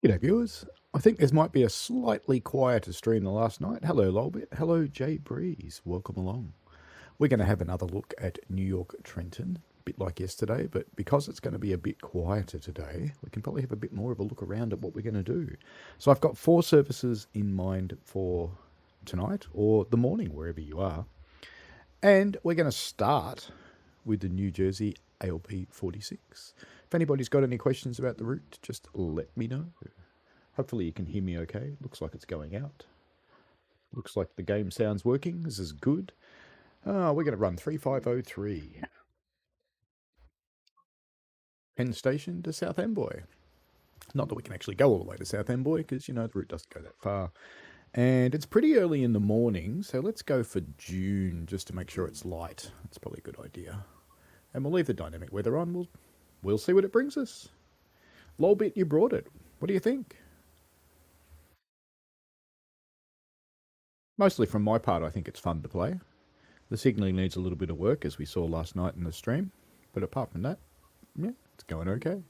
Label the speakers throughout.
Speaker 1: G'day viewers. I think this might be a slightly quieter stream than last night. Hello Lolbit. Hello Jay Breeze. Welcome along. We're going to have another look at New York Trenton, a bit like yesterday, but because it's going to be a bit quieter today, we can probably have a bit more of a look around at what we're going to do. So I've got 4 services in mind for tonight, or the morning, wherever you are. And we're going to start with the New Jersey ALP 46. If anybody's got any questions about the route, just let me know. Hopefully you can hear me okay. Looks like it's going out. Looks like the game sound's working. This is good. We're going to run 3503. Penn Station to South Amboy. Not that we can actually go all the way to South Amboy because, you know, the route doesn't go that far. And it's pretty early in the morning, so let's go for June just to make sure it's light. That's probably a good idea. And we'll leave the dynamic weather on. We'll see what it brings us. Lolbit, you brought it. What do you think? Mostly from my part, I think it's fun to play. The signalling needs a little bit of work, as we saw last night in the stream. But apart from that, yeah, it's going okay.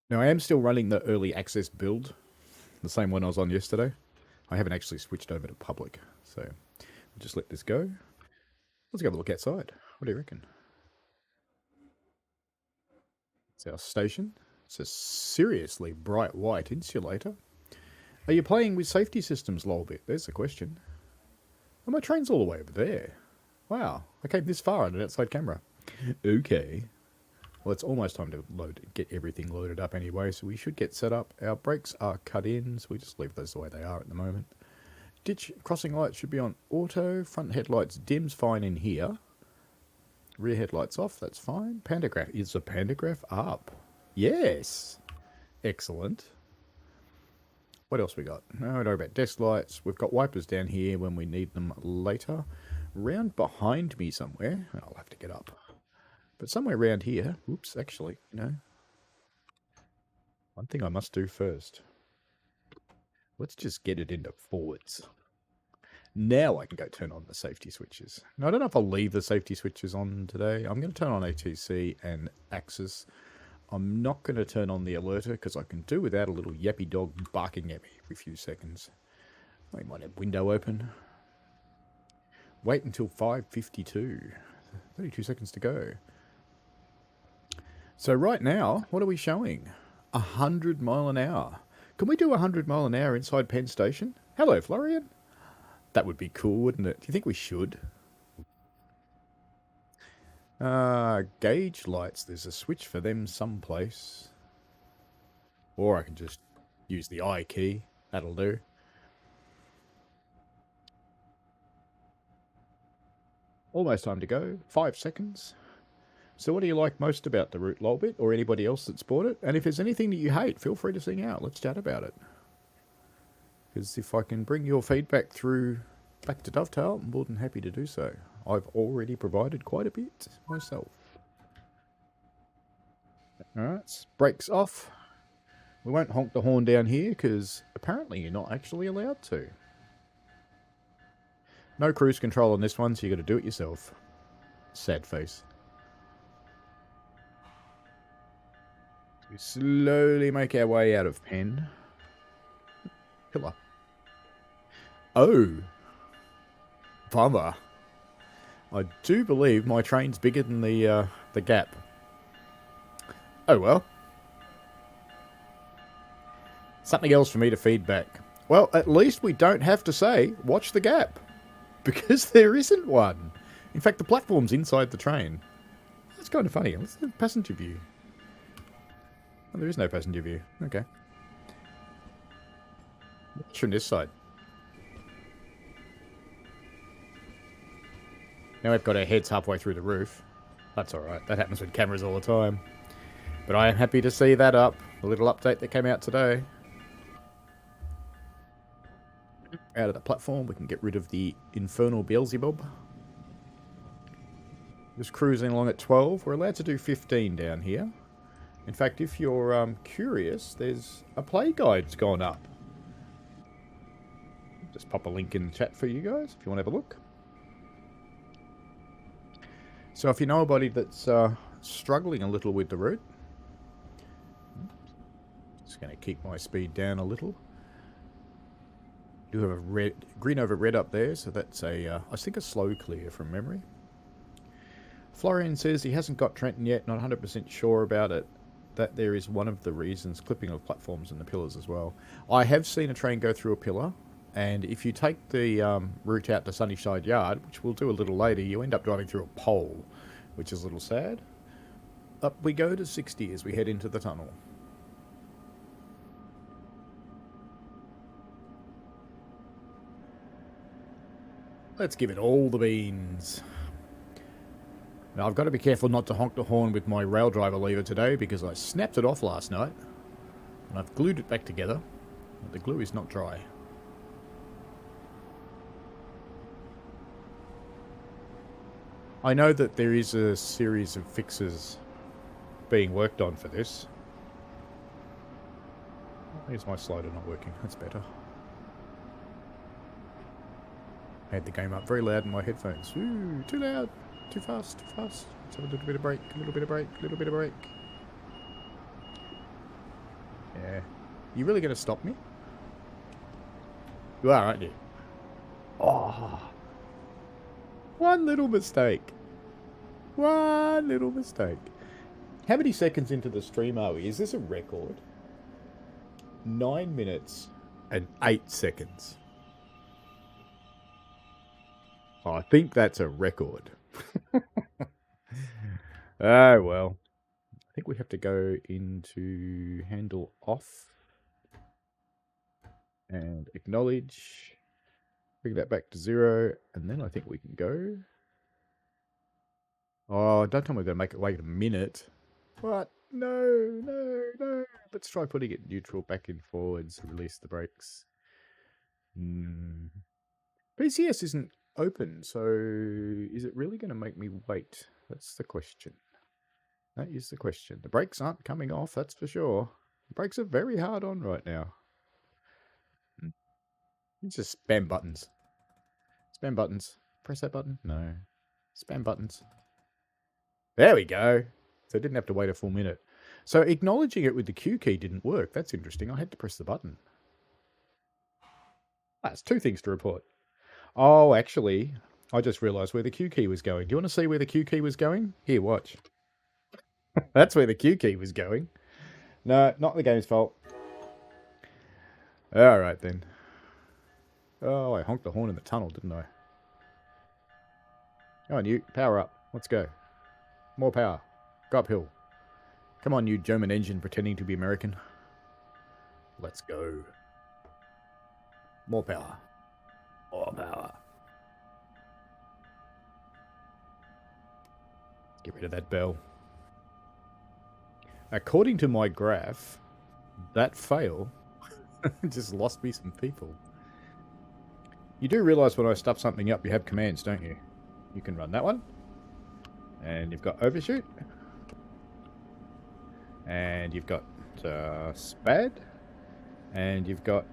Speaker 1: Now, I am still running the early access build, the same one I was on yesterday. I haven't actually switched over to public, so we'll just let this go. Let's go have a look outside. What do you reckon? It's our station. It's a seriously bright white insulator. Are you playing with safety systems, Lolbit? There's the question. Oh, my train's all the way over there. Wow, I came this far on an outside camera. Okay. Well, it's almost time to get everything loaded up anyway, so we should get set up. Our brakes are cut in, so we just leave those the way they are at the moment. Ditch crossing lights should be on auto. Front headlights dim's fine in here. Rear headlights off, that's fine. Pantograph, is the pantograph up? Yes. Excellent. What else we got? No, I don't know about desk lights. We've got wipers down here when we need them later. Round behind me somewhere. I'll have to get up. But somewhere around here. Oops, actually, you know. One thing I must do first. Let's just get it into forwards. Now I can go turn on the safety switches. Now, I don't know if I'll leave the safety switches on today. I'm going to turn on ATC and Axis. I'm not going to turn on the alerter because I can do without a little yappy dog barking at me every few seconds. We might have window open. Wait until 5:52. 32 seconds to go. So right now, what are we showing? 100 mile an hour. Can we do 100 mile an hour inside Penn Station? Hello, Florian. That would be cool, wouldn't it? Do you think we should? Gauge lights. There's a switch for them someplace. Or I can just use the I key. That'll do. Almost time to go. 5 seconds. So what do you like most about the route, Lolbit, or anybody else that's bought it? And if there's anything that you hate, feel free to sing out. Let's chat about it. Because if I can bring your feedback through back to Dovetail, I'm more than happy to do so. I've already provided quite a bit myself. Alright, brakes off. We won't honk the horn down here because apparently you're not actually allowed to. No cruise control on this one, so you got to do it yourself. Sad face. We slowly make our way out of Penn. Pillar. Oh. Bummer. I do believe my train's bigger than the gap. Oh well. Something else for me to feed back. Well, at least we don't have to say, watch the gap. Because there isn't one. In fact, the platform's inside the train. That's kind of funny. Let's do passenger view. Oh, there is no passenger view. Okay. Watch from this side. Now we've got our heads halfway through the roof. That's alright. That happens with cameras all the time. But I am happy to see that up. A little update that came out today. Out of the platform, we can get rid of the infernal Beelzebub. Just cruising along at 12. We're allowed to do 15 down here. In fact, if you're curious, there's a play guide's gone up. Just pop a link in the chat for you guys if you want to have a look. So if you know anybody that's struggling a little with the route, Just going to keep my speed down a little. Do have a green over red up there, so that's a, I think a slow clear from memory. Florian says he hasn't got Trenton yet, not 100% sure about it. That there is one of the reasons, clipping of platforms and the pillars as well. I have seen a train go through a pillar, and if you take the route out to Sunnyside Yard, which we'll do a little later, you end up driving through a pole, which is a little sad. Up we go to 60 as we head into the tunnel. Let's give it all the beans. Now, I've got to be careful not to honk the horn with my rail driver lever today because I snapped it off last night and I've glued it back together, but the glue is not dry. I know that there is a series of fixes being worked on for this. Here's my slider not working. That's better. I had the game up very loud in my headphones. Ooh, too loud. Too fast, too fast. Let's have a little bit of break, a little bit of break, a little bit of break. Yeah. You really going to stop me? You are, aren't you? Oh. One little mistake. One little mistake. How many seconds into the stream are we? Is this a record? 9 minutes and 8 seconds. Oh, I think that's a record. Oh, well. I think we have to go into handle off and acknowledge. Bring that back to 0, and then I think we can go. Oh, don't tell me we're going to make it wait a minute. What? No, no, no. Let's try putting it neutral back in forwards. Release the brakes. PCS isn't open, so is it really going to make me wait? That's the question. That is the question. The brakes aren't coming off, that's for sure. The brakes are very hard on right now. It's just spam buttons. Spam buttons. Press that button? No. Spam buttons. There we go. So I didn't have to wait a full minute. So acknowledging it with the Q key didn't work. That's interesting. I had to press the button. That's 2 things to report. Oh, actually, I just realised where the Q key was going. Do you want to see where the Q key was going? Here, watch. That's where the Q key was going. No, not the game's fault. Alright then. Oh, I honked the horn in the tunnel, didn't I? Come on, you. Power up. Let's go. More power. Go uphill. Come on, you German engine pretending to be American. Let's go. More power. More power. Get rid of that bell. According to my graph, that fail just lost me some people. You do realise when I stuff something up, you have commands, don't you? You can run that one. And you've got overshoot. And you've got spad. And you've got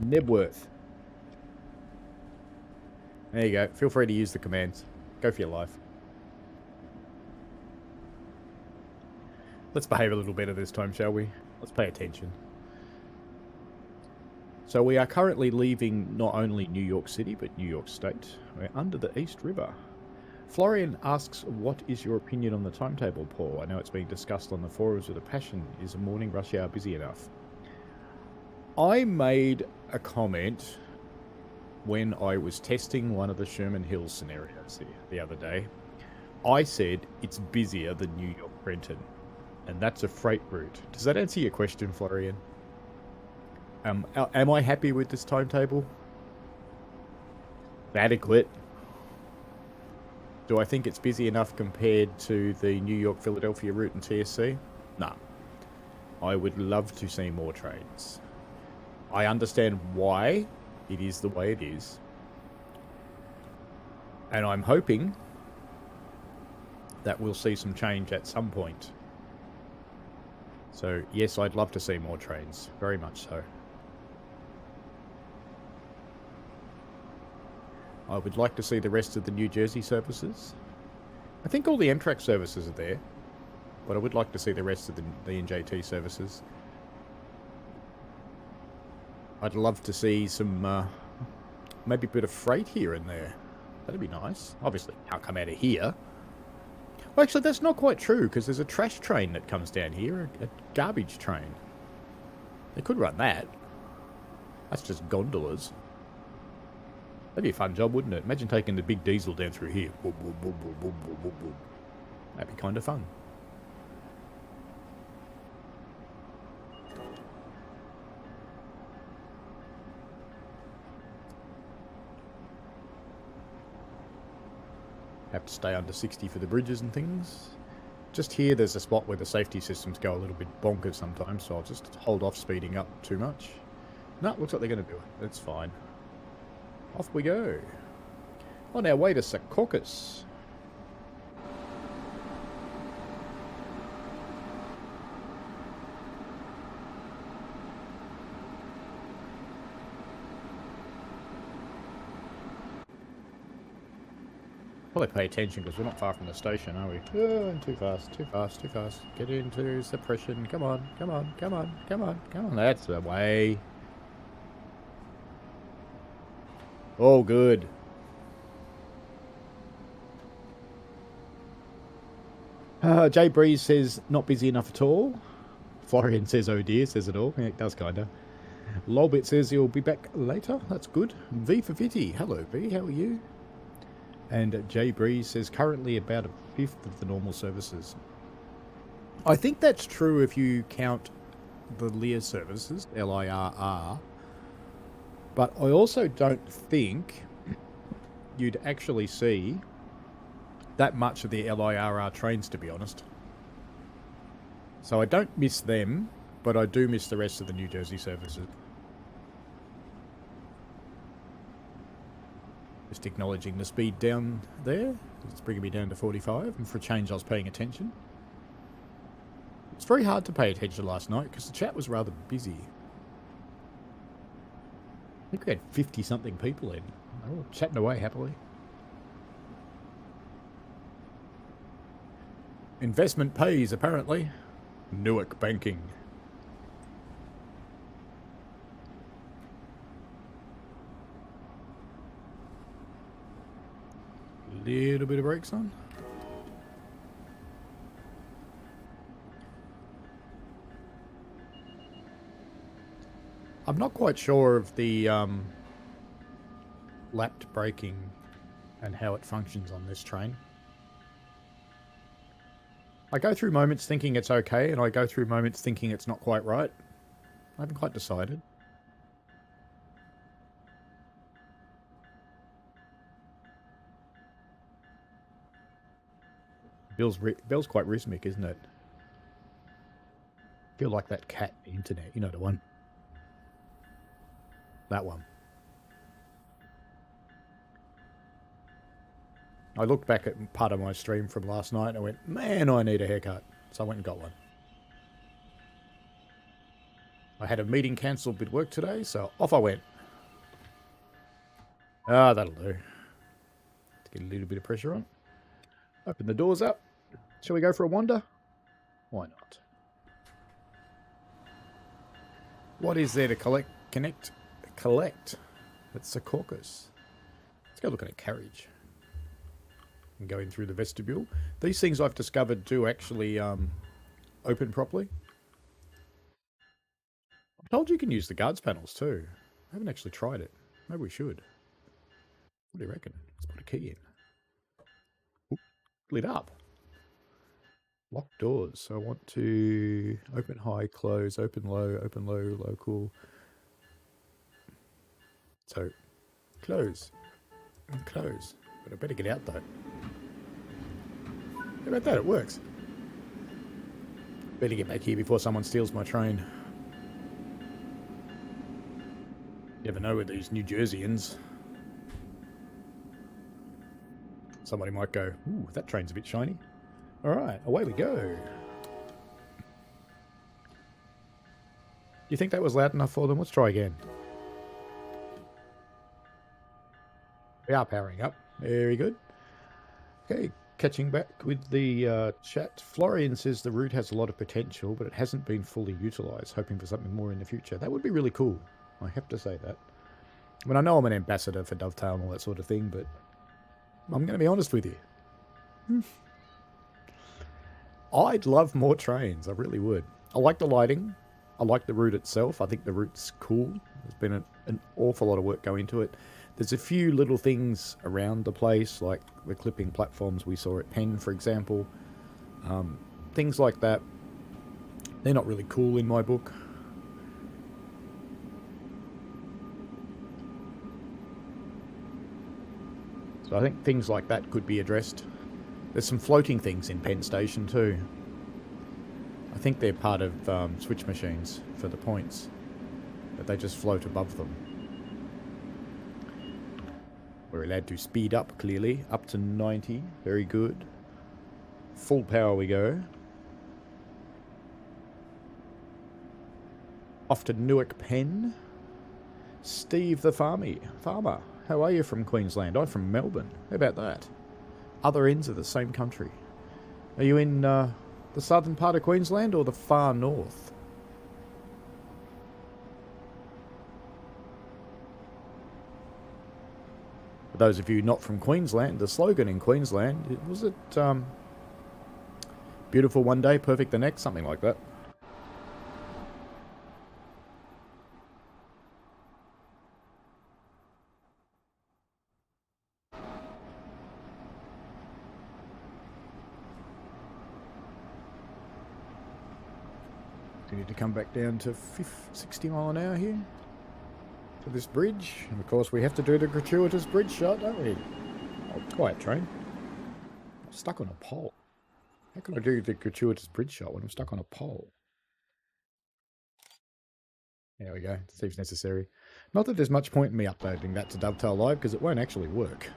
Speaker 1: Nebworth. There you go. Feel free to use the commands. Go for your life. Let's behave a little better this time, shall we? Let's pay attention. So we are currently leaving not only New York City, but New York State. We're under the East River. Florian asks, what is your opinion on the timetable, Paul? I know it's being discussed on the forums with a passion. Is a morning rush hour busy enough? I made a comment when I was testing one of the Sherman Hills scenarios the other day. I said it's busier than New York Trenton, and that's a freight route. Does that answer your question, Florian? Am I happy with this timetable? Adequate. Do I think it's busy enough compared to the New York-Philadelphia route and TSC? No. I would love to see more trains. I understand why it is the way it is. And I'm hoping that we'll see some change at some point. So, yes, I'd love to see more trains. Very much so. I would like to see the rest of the New Jersey services. I think all the Amtrak services are there, but I would like to see the rest of the NJT services. I'd love to see some, maybe a bit of freight here and there. That'd be nice. Obviously, can't come out of here. Well, actually, that's not quite true, because there's a trash train that comes down here, a garbage train. They could run that. That's just gondolas. That'd be a fun job, wouldn't it? Imagine taking the big diesel down through here. That'd be kind of fun. Have to stay under 60 for the bridges and things. Just here, there's a spot where the safety systems go a little bit bonkers sometimes, so I'll just hold off speeding up too much. No, looks like they're going to do it. That's fine. Off we go. On our way to Secaucus. Probably pay attention because we're not far from the station, are we? Oh, too fast, too fast, too fast. Get into suppression. Come on, come on, come on, come on, come on. That's the way. Oh, good. Jay Breeze says, not busy enough at all. Florian says, oh dear, says it all. Yeah, it does, kinda. Lolbit says he'll be back later. That's good. V for Vitty. Hello, V. How are you? And Jay Breeze says, currently about a fifth of the normal services. I think that's true if you count the Lear services, L-I-R-R. But I also don't think you'd actually see that much of the LIRR trains, to be honest. So I don't miss them, but I do miss the rest of the New Jersey services. Just acknowledging the speed down there. It's bringing me down to 45, and for a change I was paying attention. It's very hard to pay attention last night because the chat was rather busy. I think we had 50-something people in. They were all chatting away happily. Investment pays, apparently. Newark banking. Little bit of brakes on. I'm not quite sure of the lapped braking and how it functions on this train. I go through moments thinking it's okay, and I go through moments thinking it's not quite right. I haven't quite decided. Bell's quite rhythmic, isn't it? I feel like that cat on the internet, you know the one. That one. I looked back at part of my stream from last night and I went, man, I need a haircut. So I went and got one. I had a meeting cancelled with work today, so off I went. Ah, that'll do. Let's get a little bit of pressure on. Open the doors up. Shall we go for a wander? Why not? What is there to collect? That's Secaucus. Let's go look at a carriage. And going through the vestibule. These things I've discovered do actually open properly. I told you can use the guards panels too. I haven't actually tried it. Maybe we should. What do you reckon? Let's put a key in. Oop, lit up. Lock doors. So I want to open high, close, open low, local. So close and close. But I better get out though. How about that? It works. Better get back here before someone steals my train. You never know with these New Jerseyans. Somebody might go, ooh, that train's a bit shiny. Alright, away we go. Do you think that was loud enough for them? Let's try again. We are powering up. Very good. Okay, catching back with the chat. Florian says the route has a lot of potential, but it hasn't been fully utilised. Hoping for something more in the future. That would be really cool. I have to say that. I mean, I know I'm an ambassador for Dovetail and all that sort of thing, but I'm going to be honest with you. I'd love more trains. I really would. I like the lighting. I like the route itself. I think the route's cool. There's been an awful lot of work going into it. There's a few little things around the place, like the clipping platforms we saw at Penn, for example. Things like that. They're not really cool in my book. So I think things like that could be addressed. There's some floating things in Penn Station too. I think they're part of switch machines for the points, but they just float above them. We're allowed to speed up, clearly, up to 90. Very good. Full power we go. Off to Newark, Penn. Steve the farmer. How are you from Queensland? I'm from Melbourne. How about that? Other ends of the same country. Are you in the southern part of Queensland or the far north? For those of you not from Queensland, the slogan in Queensland, was it beautiful one day, perfect the next, something like that. Do you need to come back down to 60 mile an hour here? To this bridge? And of course we have to do the gratuitous bridge shot, don't we? Oh, quiet train. I'm stuck on a pole. How can I do the gratuitous bridge shot when I'm stuck on a pole? There we go. Seems necessary. Not that there's much point in me uploading that to Dovetail Live, because it won't actually work.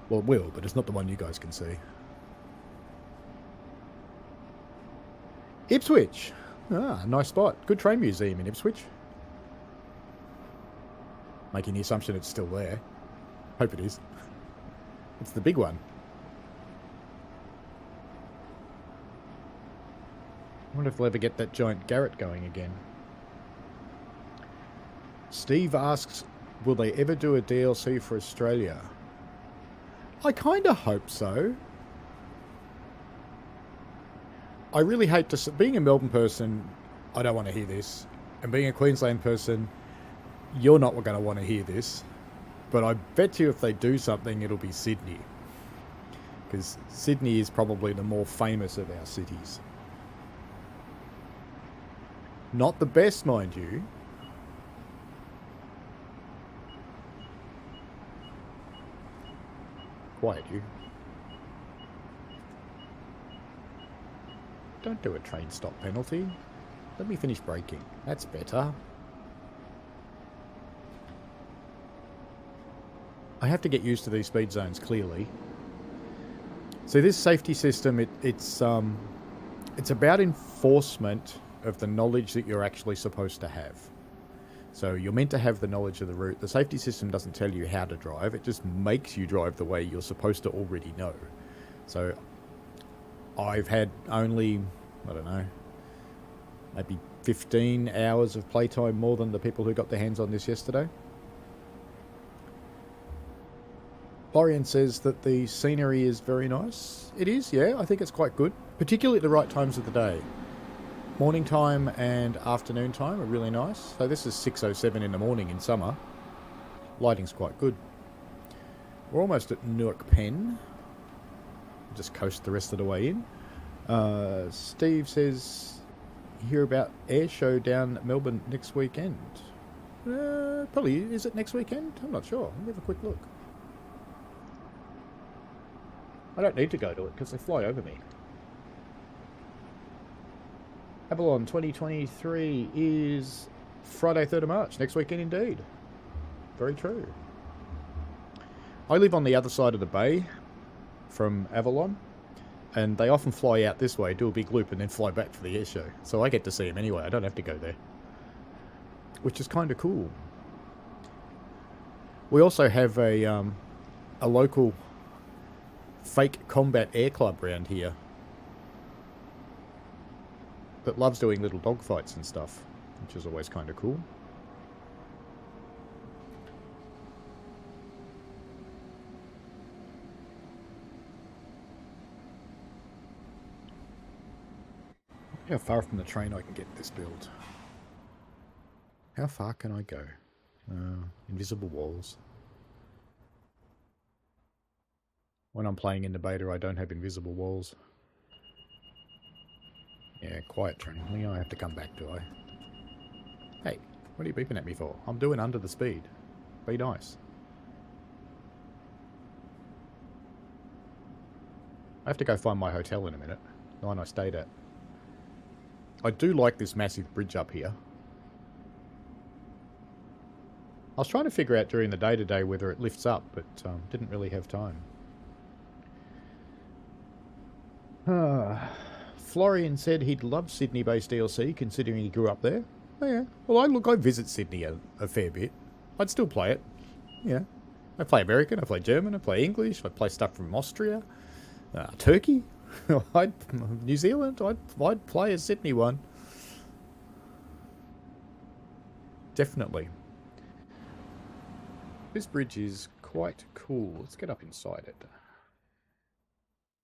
Speaker 1: Well, it will, but it's not the one you guys can see. Ipswich! Ah, nice spot. Good train museum in Ipswich. Making the assumption it's still there. Hope it is. It's the big one. I wonder if we'll ever get that giant Garrett going again. Steve asks, will they ever do a DLC for Australia? I kind of hope so. I really hate to... Being a Melbourne person, I don't want to hear this. And being a Queensland person, you're not going to want to hear this. But I bet you if they do something, it'll be Sydney. Because Sydney is probably the more famous of our cities. Not the best, mind you. Quiet, you. Don't do a train stop penalty. Let me finish braking. That's better. I have to get used to these speed zones, clearly. So this safety system, it's about enforcement of the knowledge that you're actually supposed to have. So you're meant to have the knowledge of the route. The safety system doesn't tell you how to drive. It just makes you drive the way you're supposed to already know. So I've had only, I don't know, maybe 15 hours of playtime more than the people who got their hands on this yesterday. Lorian says that the scenery is very nice. It is, yeah, I think it's quite good. Particularly at the right times of the day. Morning time and afternoon time are really nice. So this is 6:07 in the morning in summer. Lighting's quite good. We're almost at Newark, Penn. Just coast the rest of the way in. Steve says, hear about air show down Melbourne next weekend. Probably, is it next weekend? I'm not sure. Let me have a quick look. I don't need to go to it because they fly over me. Avalon 2023 is Friday 3rd of March. Next weekend indeed. Very true. I live on the other side of the bay from Avalon, and they often fly out this way, do a big loop, and then fly back for the air show. So I get to see them anyway. I don't have to go there, which is kind of cool. We also have a local fake combat air club around here. that loves doing little dogfights and stuff, which is always kind of cool. How far from the train I can get this build? How far can I go? Invisible walls. When I'm playing in the beta, I don't have invisible walls. Yeah, quiet train. I have to come back, do I? Hey, what are you beeping at me for? I'm doing under the speed. Be nice. I have to go find my hotel in a minute. The one I stayed at. I do like this massive bridge up here. I was trying to figure out during the day today whether it lifts up, but didn't really have time. Florian said he'd love Sydney-based DLC, considering he grew up there. Oh, yeah. Well, I visit Sydney a fair bit. I'd still play it. Yeah. I play American, I play German, I play English, I play stuff from Austria, Turkey, New Zealand. I'd play a Sydney one. Definitely. This bridge is quite cool. Let's get up inside it.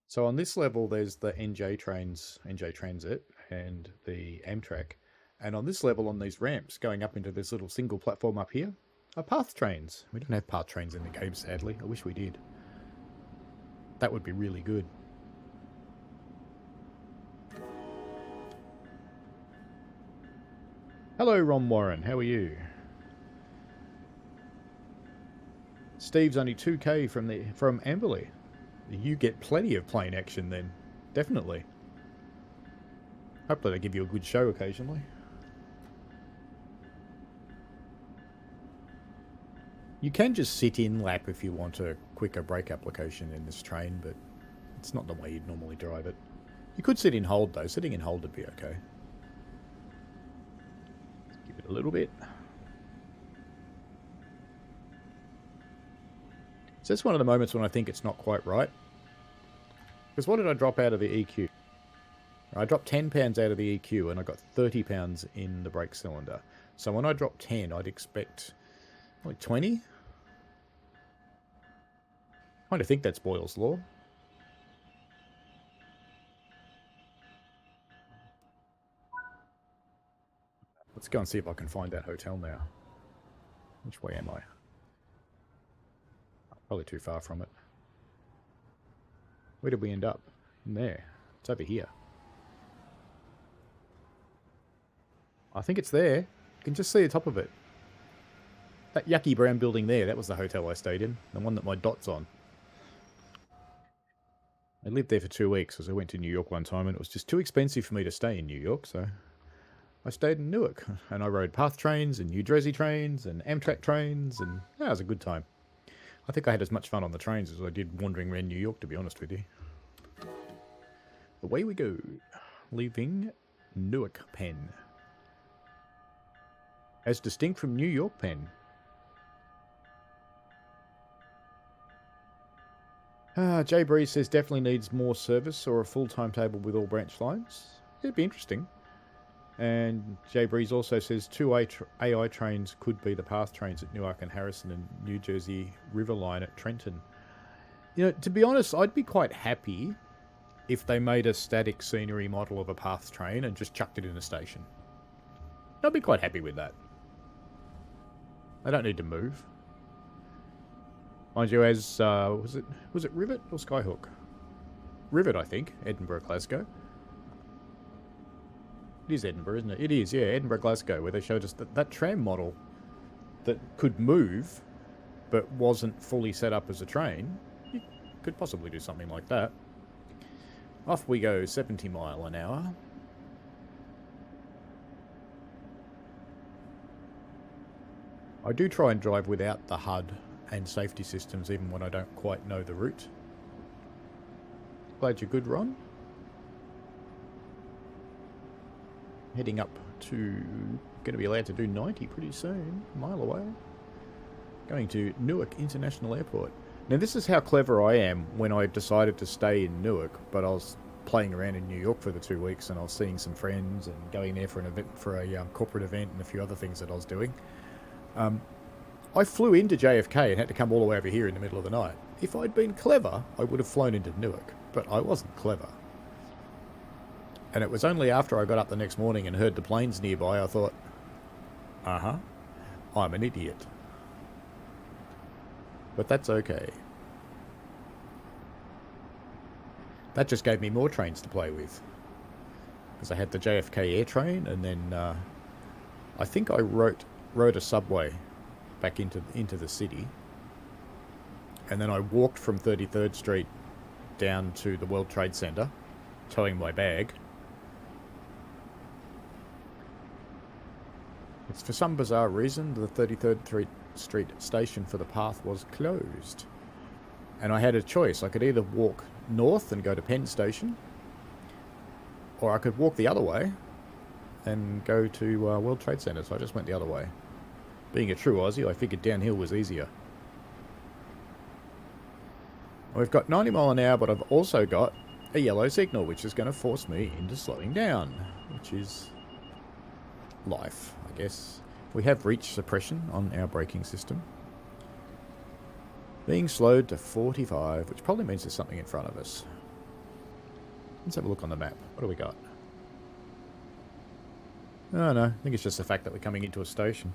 Speaker 1: So on this level, there's the NJ Transit, and the Amtrak. And on this level, on these ramps, going up into this little single platform up here, are path trains. We don't have path trains in the game, sadly. I wish we did. That would be really good. Hello, Ron Warren. How are you? Steve's only 2k from Amberley. You get plenty of plane action then. Definitely. Hopefully they give you a good show occasionally. You can just sit in lap if you want a quicker brake application in this train, but it's not the way you'd normally drive it. You could sit in hold though. Sitting in hold would be okay. Give it a little bit. So that's one of the moments when I think it's not quite right. Because what did I drop out of the EQ? I dropped 10 pounds out of the EQ and I got 30 pounds in the brake cylinder. So when I drop 10, I'd expect like 20. I kind of think that's Boyle's Law. Let's go and see if I can find that hotel now. Which way am I? Probably too far from it. Where did we end up? In there. It's over here. I think it's there. You can just see the top of it. That yucky brown building there, that was the hotel I stayed in. The one that my dot's on. I lived there for 2 weeks because I went to New York one time and it was just too expensive for me to stay in New York, so I stayed in Newark. And I rode path trains and New Jersey trains and Amtrak trains, and yeah, it was a good time. I think I had as much fun on the trains as I did wandering around New York, to be honest with you. Away we go. Leaving Newark, Penn. As distinct from New York, Penn. Jay Breeze says definitely needs more service or a full timetable with all branch lines. It'd be interesting. And Jay Breeze also says 2 AI trains could be the path trains at Newark and Harrison and New Jersey River Line at Trenton. You know, to be honest, I'd be quite happy if they made a static scenery model of a path train and just chucked it in a station. I'd be quite happy with that. I don't need to move. Mind you, as was it Rivet or Skyhook? Rivet, I think. Edinburgh, Glasgow. It is Edinburgh, isn't it? It is, yeah, Edinburgh, Glasgow, where they showed us that tram model that could move, but wasn't fully set up as a train. You could possibly do something like that. Off we go, 70 mile an hour. I do try and drive without the HUD and safety systems, even when I don't quite know the route. Glad you're good, Ron. Heading up to... going to be allowed to do 90 pretty soon. A mile away. Going to Newark International Airport. Now this is how clever I am when I decided to stay in Newark, but I was playing around in New York for the 2 weeks, and I was seeing some friends and going there for an event, for a corporate event, and a few other things that I was doing. I flew into JFK and had to come all the way over here in the middle of the night. If I'd been clever, I would have flown into Newark, but I wasn't clever. And it was only after I got up the next morning and heard the planes nearby, I thought, uh-huh, I'm an idiot. But that's okay. That just gave me more trains to play with. Because I had the JFK air train, and then I think I rode a subway back into the city. And then I walked from 33rd Street down to the World Trade Center, towing my bag. It's for some bizarre reason, the 33rd Street station for the path was closed. And I had a choice. I could either walk north and go to Penn Station, or I could walk the other way and go to World Trade Center. So I just went the other way. Being a true Aussie, I figured downhill was easier. We've got 90 mile an hour, but I've also got a yellow signal, which is going to force me into slowing down, which is life, I guess. We have reach suppression on our braking system. Being slowed to 45, which probably means there's something in front of us. Let's have a look on the map. What do we got? Oh no, I think it's just the fact that we're coming into a station.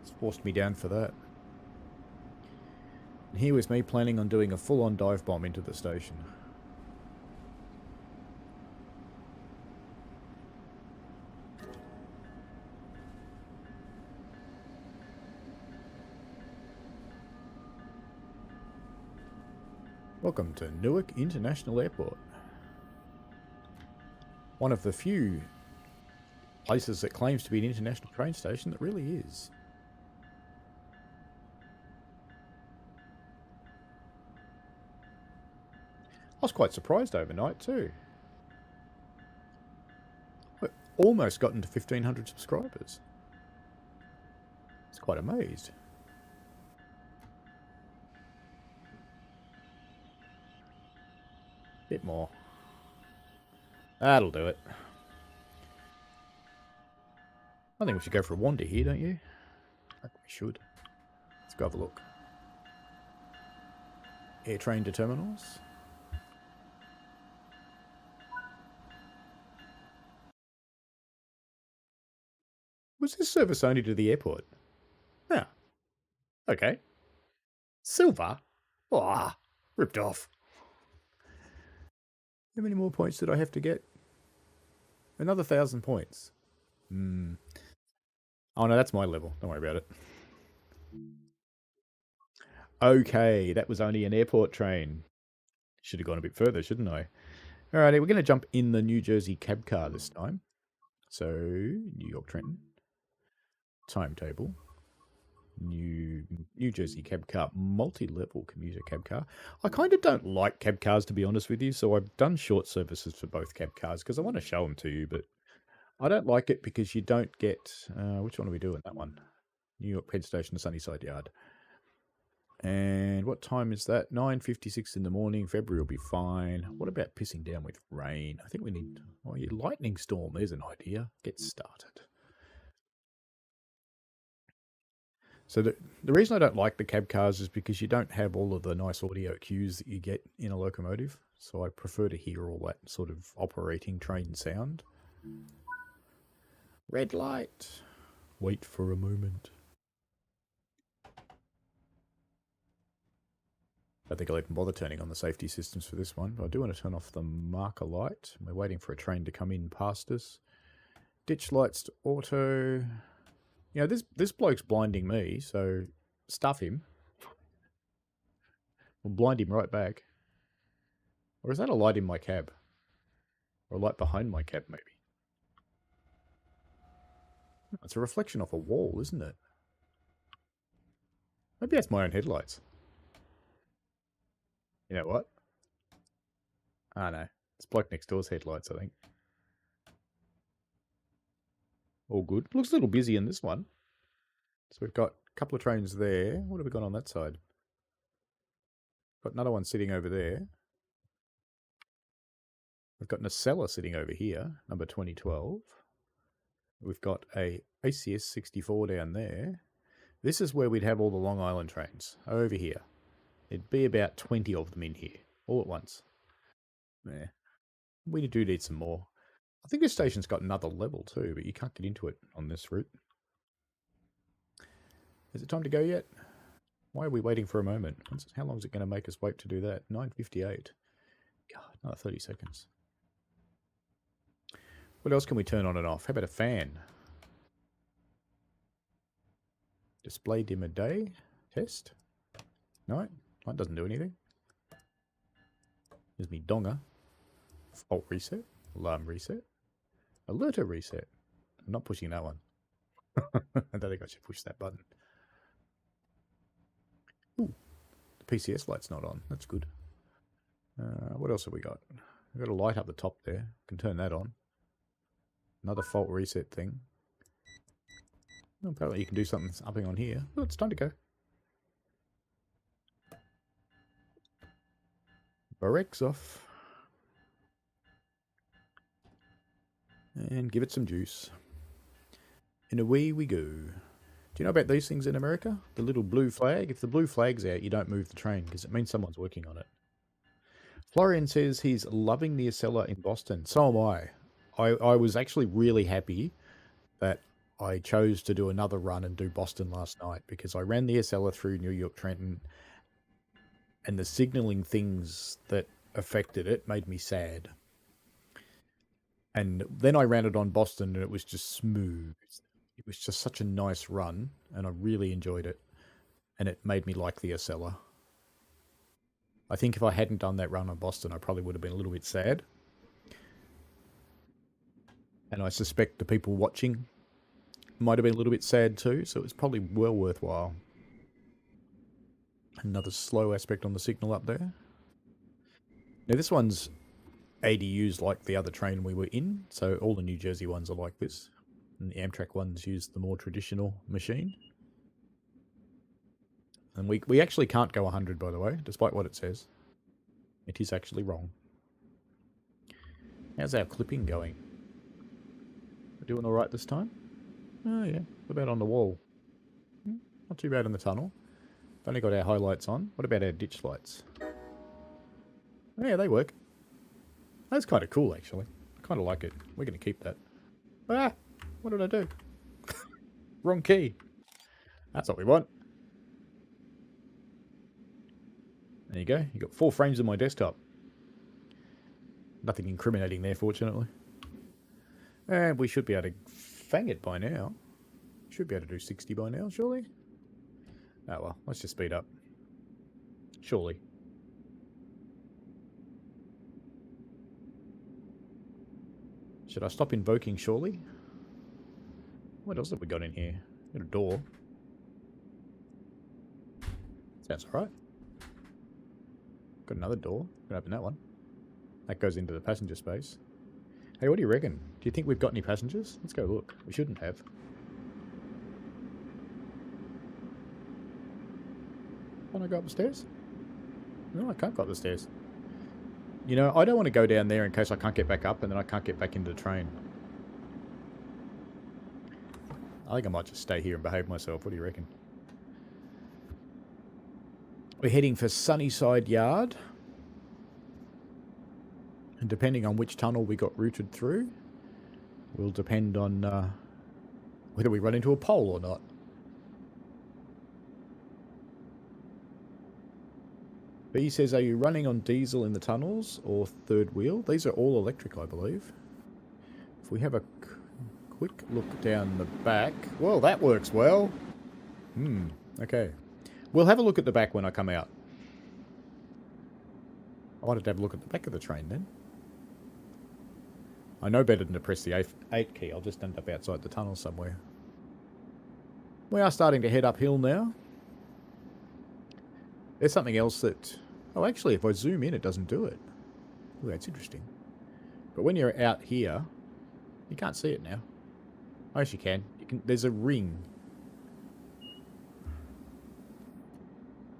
Speaker 1: It's forced me down for that. And here was me planning on doing a full-on dive bomb into the station. Welcome to Newark International Airport. One of the few places that claims to be an international train station that really is. I was quite surprised overnight too. I almost got into 1,500 subscribers. I was quite amazed. Bit more. That'll do it. I think we should go for a wander here, don't you? I think we should. Let's go have a look. Air train to terminals. Was this service only to the airport? Yeah. Okay. Silver? Ah, ripped off. How many more points did I have to get? Another 1,000 points. Oh no, that's my level. Don't worry about it. Okay, that was only an airport train. Should have gone a bit further, shouldn't I? Alrighty, we're going to jump in the New Jersey cab car this time. So, New York Trenton. Timetable. New Jersey cab car. Multi-level commuter cab car. I kind of don't like cab cars, to be honest with you, so I've done short services for both cab cars because I want to show them to you, but I don't like it because you don't get... which one are we doing? That one. New York Penn Station, Sunnyside Yard. And what time is that? 9:56 in the morning. February will be fine. What about pissing down with rain? I think we need... Oh, yeah, lightning storm. There's an idea. Get started. So the reason I don't like the cab cars is because you don't have all of the nice audio cues that you get in a locomotive. So I prefer to hear all that sort of operating train sound. Red light. Wait for a moment. I don't think I'll even bother turning on the safety systems for this one, but I do want to turn off the marker light. We're waiting for a train to come in past us. Ditch lights to auto. You know, this bloke's blinding me, so stuff him. We'll blind him right back. Or is that a light in my cab? Or a light behind my cab, maybe? It's a reflection off a wall, isn't it? Maybe that's my own headlights. You know what? Ah, no. It's bloke next door's headlights, I think. All good. Looks a little busy in this one. So we've got a couple of trains there. What have we got on that side? Got another one sitting over there. We've got Nacella sitting over here, number 2012. We've got a ACS 64 down there. This is where we'd have all the Long Island trains, over here. There'd be about 20 of them in here, all at once. Yeah. We do need some more. I think this station's got another level too, but you can't get into it on this route. Is it time to go yet? Why are we waiting for a moment? How long is it going to make us wait to do that? 9:58. God, another 30 seconds. What else can we turn on and off? How about a fan? Display dimmer day. Test. No, that doesn't do anything. Here's me donger. Fault reset. Alarm reset. Alerter reset. I'm not pushing that one. I don't think I should push that button. Ooh, the PCS light's not on. That's good. What else have we got? We've got a light up the top there. Can turn that on. Another fault reset thing. Well, apparently you can do something upping on here. Oh, it's time to go. Barrex off. And give it some juice. And away we go. Do you know about these things in America? The little blue flag? If the blue flag's out, you don't move the train because it means someone's working on it. Florian says he's loving the Acela in Boston. So am I. I was actually really happy that I chose to do another run and do Boston last night because I ran the Acela through York Trenton and the signalling things that affected it made me sad. And then I ran it on Boston and it was just smooth. It was just such a nice run and I really enjoyed it. And it made me like the Acela. I think if I hadn't done that run on Boston, I probably would have been a little bit sad. And I suspect the people watching might have been a little bit sad too, so it's probably well worthwhile. Another slow aspect on the signal up there. Now this one's ADUs like the other train we were in, so all the New Jersey ones are like this. And the Amtrak ones use the more traditional machine. And we actually can't go 100, by the way, despite what it says. It is actually wrong. How's our clipping going? We're doing all right this time? Oh, yeah. What about on the wall? Not too bad in the tunnel. Only got our highlights on. What about our ditch lights? Oh, yeah, they work. That's kind of cool, actually. I kind of like it. We're going to keep that. Ah! What did I do? Wrong key. That's what we want. There you go. You got 4 frames of my desktop. Nothing incriminating there, fortunately. And we should be able to fang it by now. Should be able to do 60 by now, surely? Oh well, let's just speed up. Surely. Should I stop invoking surely? What else have we got in here? Got a door. Sounds alright. Got another door. Can open that one. That goes into the passenger space. Hey, what do you reckon? Do you think we've got any passengers? Let's go look. We shouldn't have. Can I go up the stairs? No, I can't go up the stairs. You know, I don't want to go down there in case I can't get back up and then I can't get back into the train. I think I might just stay here and behave myself. What do you reckon? We're heading for Sunnyside Yard. And depending on which tunnel we got routed through, will depend on whether we run into a pole or not. B says, are you running on diesel in the tunnels or third wheel? These are all electric, I believe. If we have a quick look down the back... Well, that works well. Okay. We'll have a look at the back when I come out. I wanted to have a look at the back of the train then. I know better than to press the 8 key. I'll just end up outside the tunnel somewhere. We are starting to head uphill now. There's something else that... Oh, actually, if I zoom in, it doesn't do it. Oh, that's interesting. But when you're out here, you can't see it now. Oh, yes, you can. There's a ring.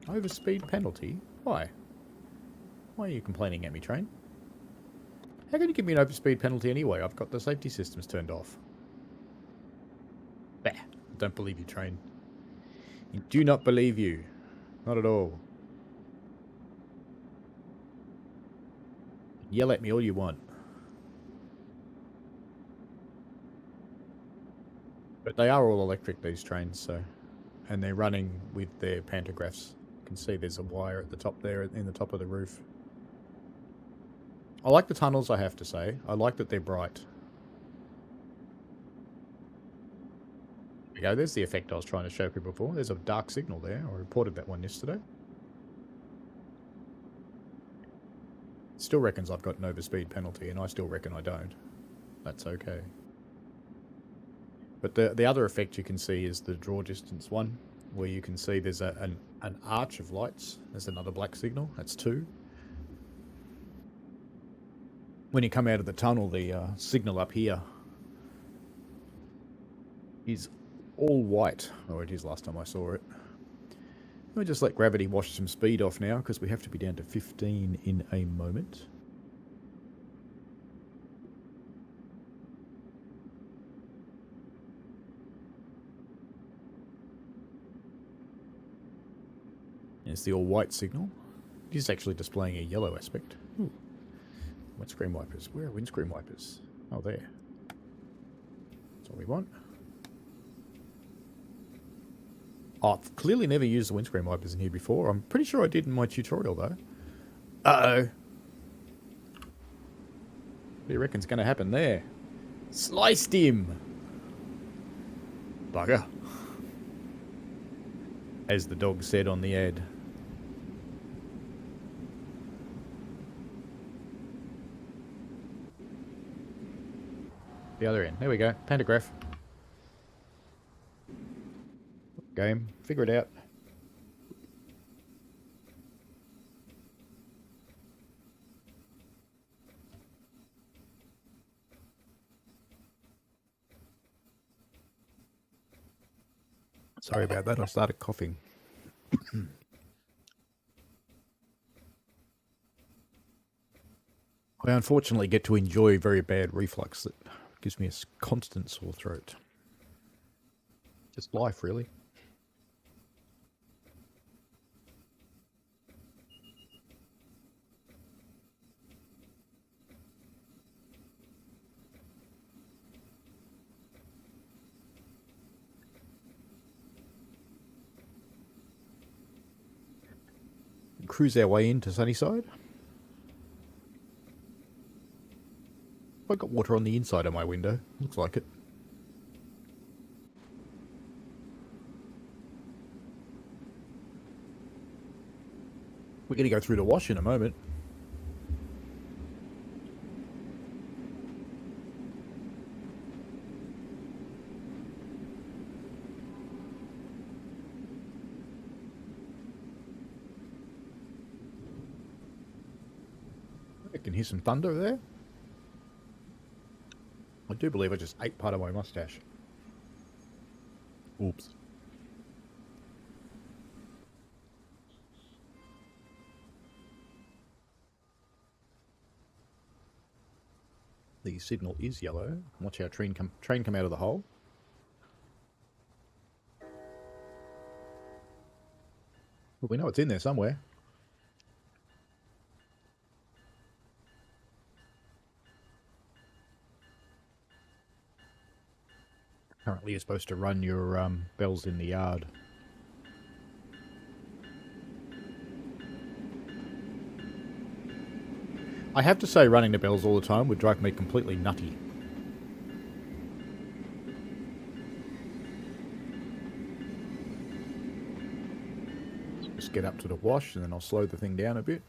Speaker 1: Overspeed penalty? Why? Why are you complaining at me, train? How can you give me an overspeed penalty anyway? I've got the safety systems turned off. Bah, I don't believe you, train. I do not believe you. Not at all. Yell at me all you want. But they are all electric, these trains, so... And they're running with their pantographs. You can see there's a wire at the top there, in the top of the roof. I like the tunnels, I have to say. I like that they're bright. There we go, there's the effect I was trying to show people before. There's a dark signal there. I reported that one yesterday. Still reckons I've got an overspeed penalty, and I still reckon I don't. That's okay. But the other effect you can see is the draw distance one, where you can see there's an arch of lights. There's another black signal. That's 2. When you come out of the tunnel, the signal up here is all white. Or it is last time I saw it. We'll just let gravity wash some speed off now, because we have to be down to 15 in a moment. It's the all white signal. It is actually displaying a yellow aspect. Ooh. Windscreen wipers. Where are windscreen wipers? Oh, there. That's all we want. Oh, I've clearly never used the windscreen wipers in here before. I'm pretty sure I did in my tutorial, though. Uh-oh. What do you reckon's going to happen there? Sliced him! Bugger. As the dog said on the ad. The other end. There we go. Pantograph. Game. Figure it out. Sorry about that. I started coughing. I unfortunately get to enjoy very bad reflux that gives me a constant sore throat. Just life, really. Cruise our way into Sunnyside. I got water on the inside of my window. Looks like it. We're going to go through the wash in a moment. I can hear some thunder there. I do believe I just ate part of my mustache. Oops. The signal is yellow. Watch our train come out of the hole. Well, we know it's in there somewhere. Apparently you're supposed to run your bells in the yard. I have to say running the bells all the time would drive me completely nutty. Just get up to the wash and then I'll slow the thing down a bit.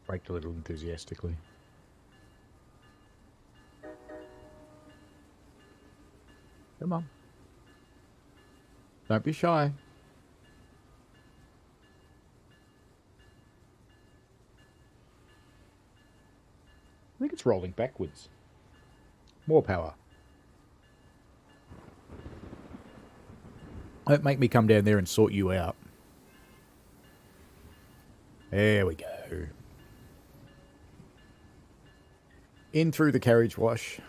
Speaker 1: Braked a little enthusiastically. Come on. Don't be shy. I think it's rolling backwards. More power. Don't make me come down there and sort you out. There we go. In through the carriage wash.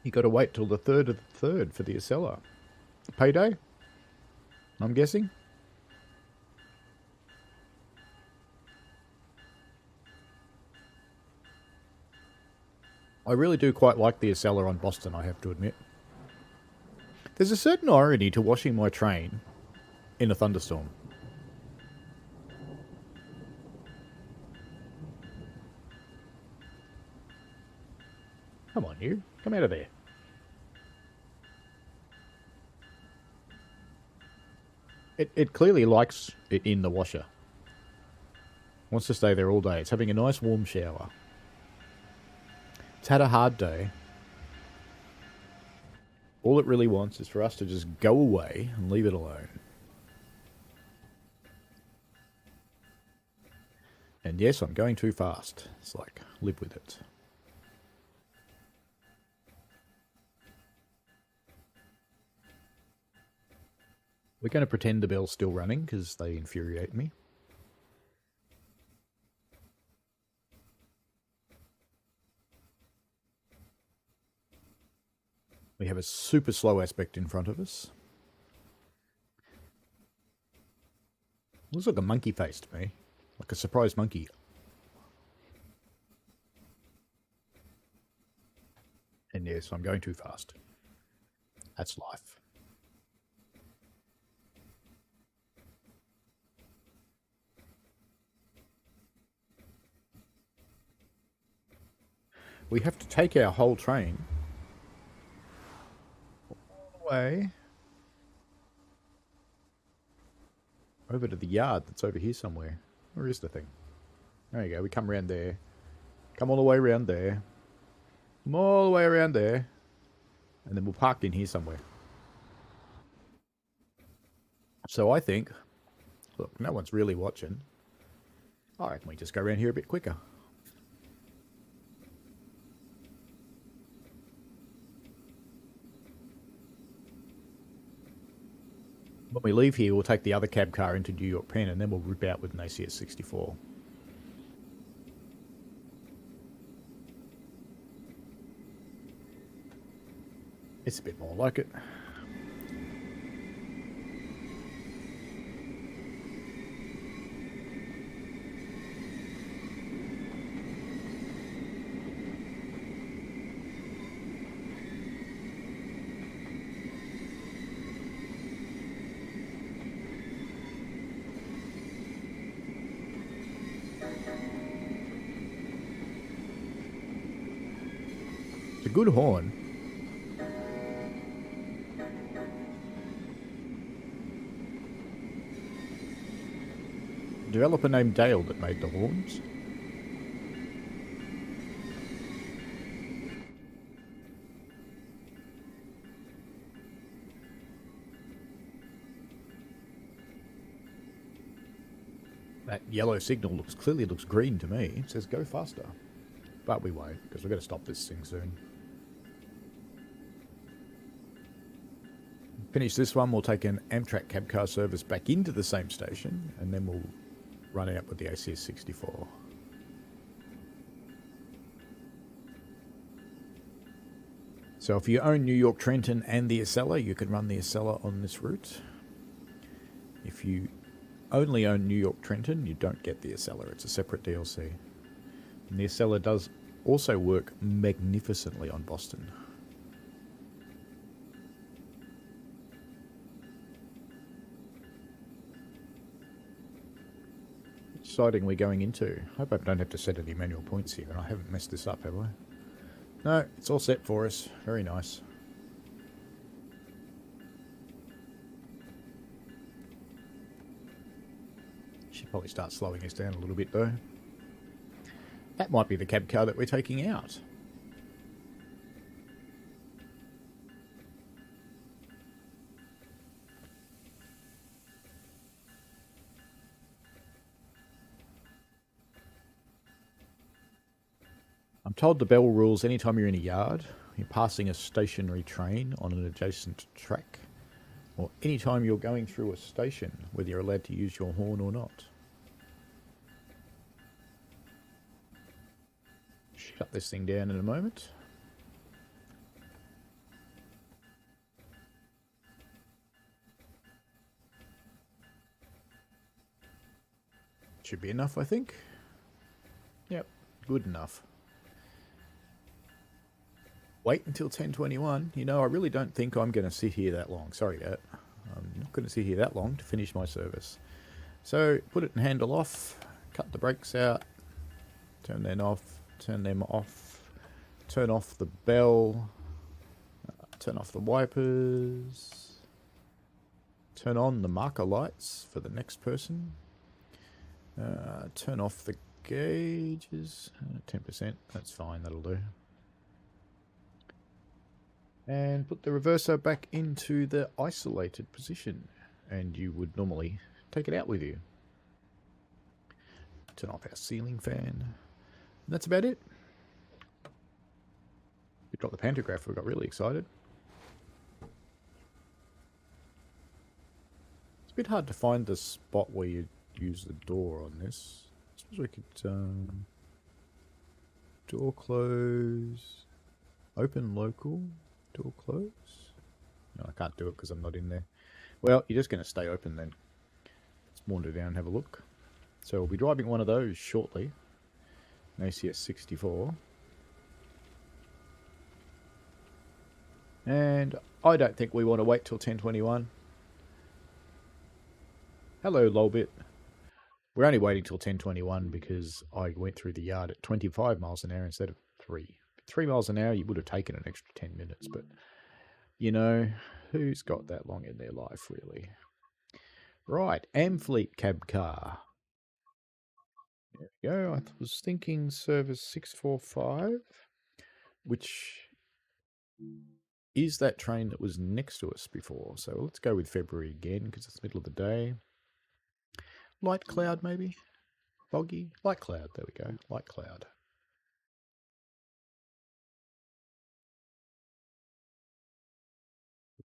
Speaker 1: You got to wait till the 3rd of the 3rd for the Acela. Payday? I'm guessing. I really do quite like the Acela on Boston, I have to admit. There's a certain irony to washing my train in a thunderstorm. Come on, you. Come out of there. It clearly likes it in the washer. Wants to stay there all day. It's having a nice warm shower. It's had a hard day. All it really wants is for us to just go away and leave it alone. And yes, I'm going too fast. It's like, live with it. We're going to pretend the bell's still running because they infuriate me. We have a super slow aspect in front of us. Looks like a monkey face to me. Like a surprised monkey. And yes, I'm going too fast. That's life. We have to take our whole train all the way over to the yard that's over here somewhere. Where is the thing? There you go. We come around there. Come all the way around there. Come all the way around there. And then we'll park in here somewhere. So I think, look, no one's really watching. I reckon we just go around here a bit quicker. When we leave here, we'll take the other cab car into New York Penn, and then we'll rip out with an ACS64. It's a bit more like it. It's a good horn. Developer named Dale that made the horns. That yellow signal clearly looks green to me. It says go faster. But we won't, because we've got to stop this thing soon. Finish this one, we'll take an Amtrak cab car service back into the same station, and then we'll run out with the ACS64. So if you own New York Trenton and the Acela, you can run the Acela on this route. If you only own New York Trenton, you don't get the Acela. It's a separate DLC. And the Acela does also work magnificently on Boston. Which siding are we going into? I hope I don't have to set any manual points here, and I haven't messed this up, have I? No, it's all set for us. Very nice. Should probably start slowing us down a little bit though. That might be the cab car that we're taking out. I'm told the bell rules anytime you're in a yard, you're passing a stationary train on an adjacent track, or anytime you're going through a station, whether you're allowed to use your horn or not. Shut this thing down in a moment. Should be enough, I think. Yep, good enough. Wait until 10:21. You know, I really don't think I'm going to sit here that long. Sorry, Dad. I'm not going to sit here that long to finish my service. So, put it in handle off, cut the brakes out, turn them off, turn off the bell, turn off the wipers, turn on the marker lights for the next person, turn off the gauges, 10%, that's fine, that'll do. And put the reverser back into the isolated position. And you would normally take it out with you. Turn off our ceiling fan. And that's about it. We dropped the pantograph, we got really excited. It's a bit hard to find the spot where you use the door on this. I suppose we could door close, open local. Door close? No, I can't do it because I'm not in there. Well, you're just going to stay open then. Let's wander down and have a look. So we'll be driving one of those shortly. An ACS 64. And I don't think we want to wait till 10:21. Hello, Lolbit. We're only waiting till 10:21 because I went through the yard at 25 miles an hour instead of 3. 3 miles an hour, you would have taken an extra 10 minutes, but, you know, who's got that long in their life, really? Right, Amfleet cab car. There we go. I was thinking service 645, which is that train that was next to us before. So let's go with February again, because it's the middle of the day. Light cloud, maybe? Foggy? Light cloud, there we go. Light cloud.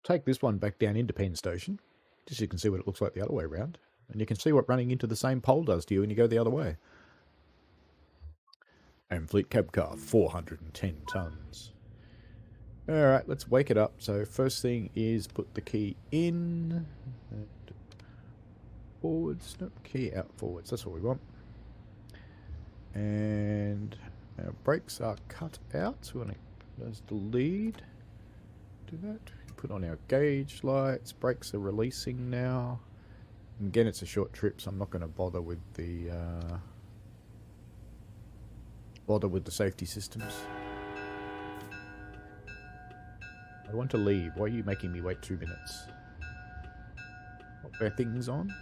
Speaker 1: Take this one back down into Penn Station, just so you can see what it looks like the other way around. And you can see what running into the same pole does to you when you go the other way. Amfleet cab car, 410 tonnes. Alright, let's wake it up. So first thing is put the key in. And forwards. Nope, key out forwards. That's what we want. And our brakes are cut out. So we want to press the lead. Do that. Put on our gauge lights. Brakes are releasing now. And again, it's a short trip, so I'm not going to bother with the safety systems. I want to leave. Why are you making me wait 2 minutes? Pop our things on.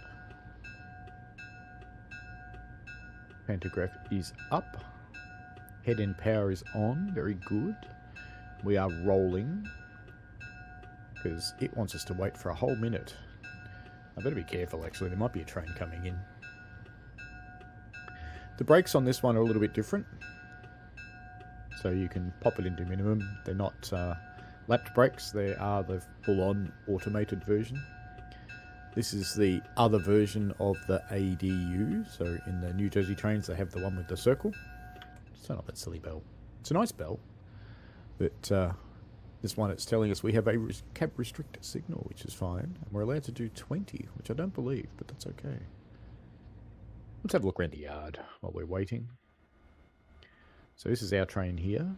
Speaker 1: Pantograph is up. Head end power is on. Very good. We are rolling, because it wants us to wait for a whole minute. I better be careful, actually. There might be a train coming in. The brakes on this one are a little bit different. So you can pop it into minimum. They're not lapped brakes. They are the full-on automated version. This is the other version of the ADU. So in the New Jersey trains, they have the one with the circle. Just turn off that silly bell. It's a nice bell. But this one, it's telling us we have a cab restrict signal, which is fine. And we're allowed to do 20, which I don't believe, but that's okay. Let's have a look around the yard while we're waiting. So this is our train here.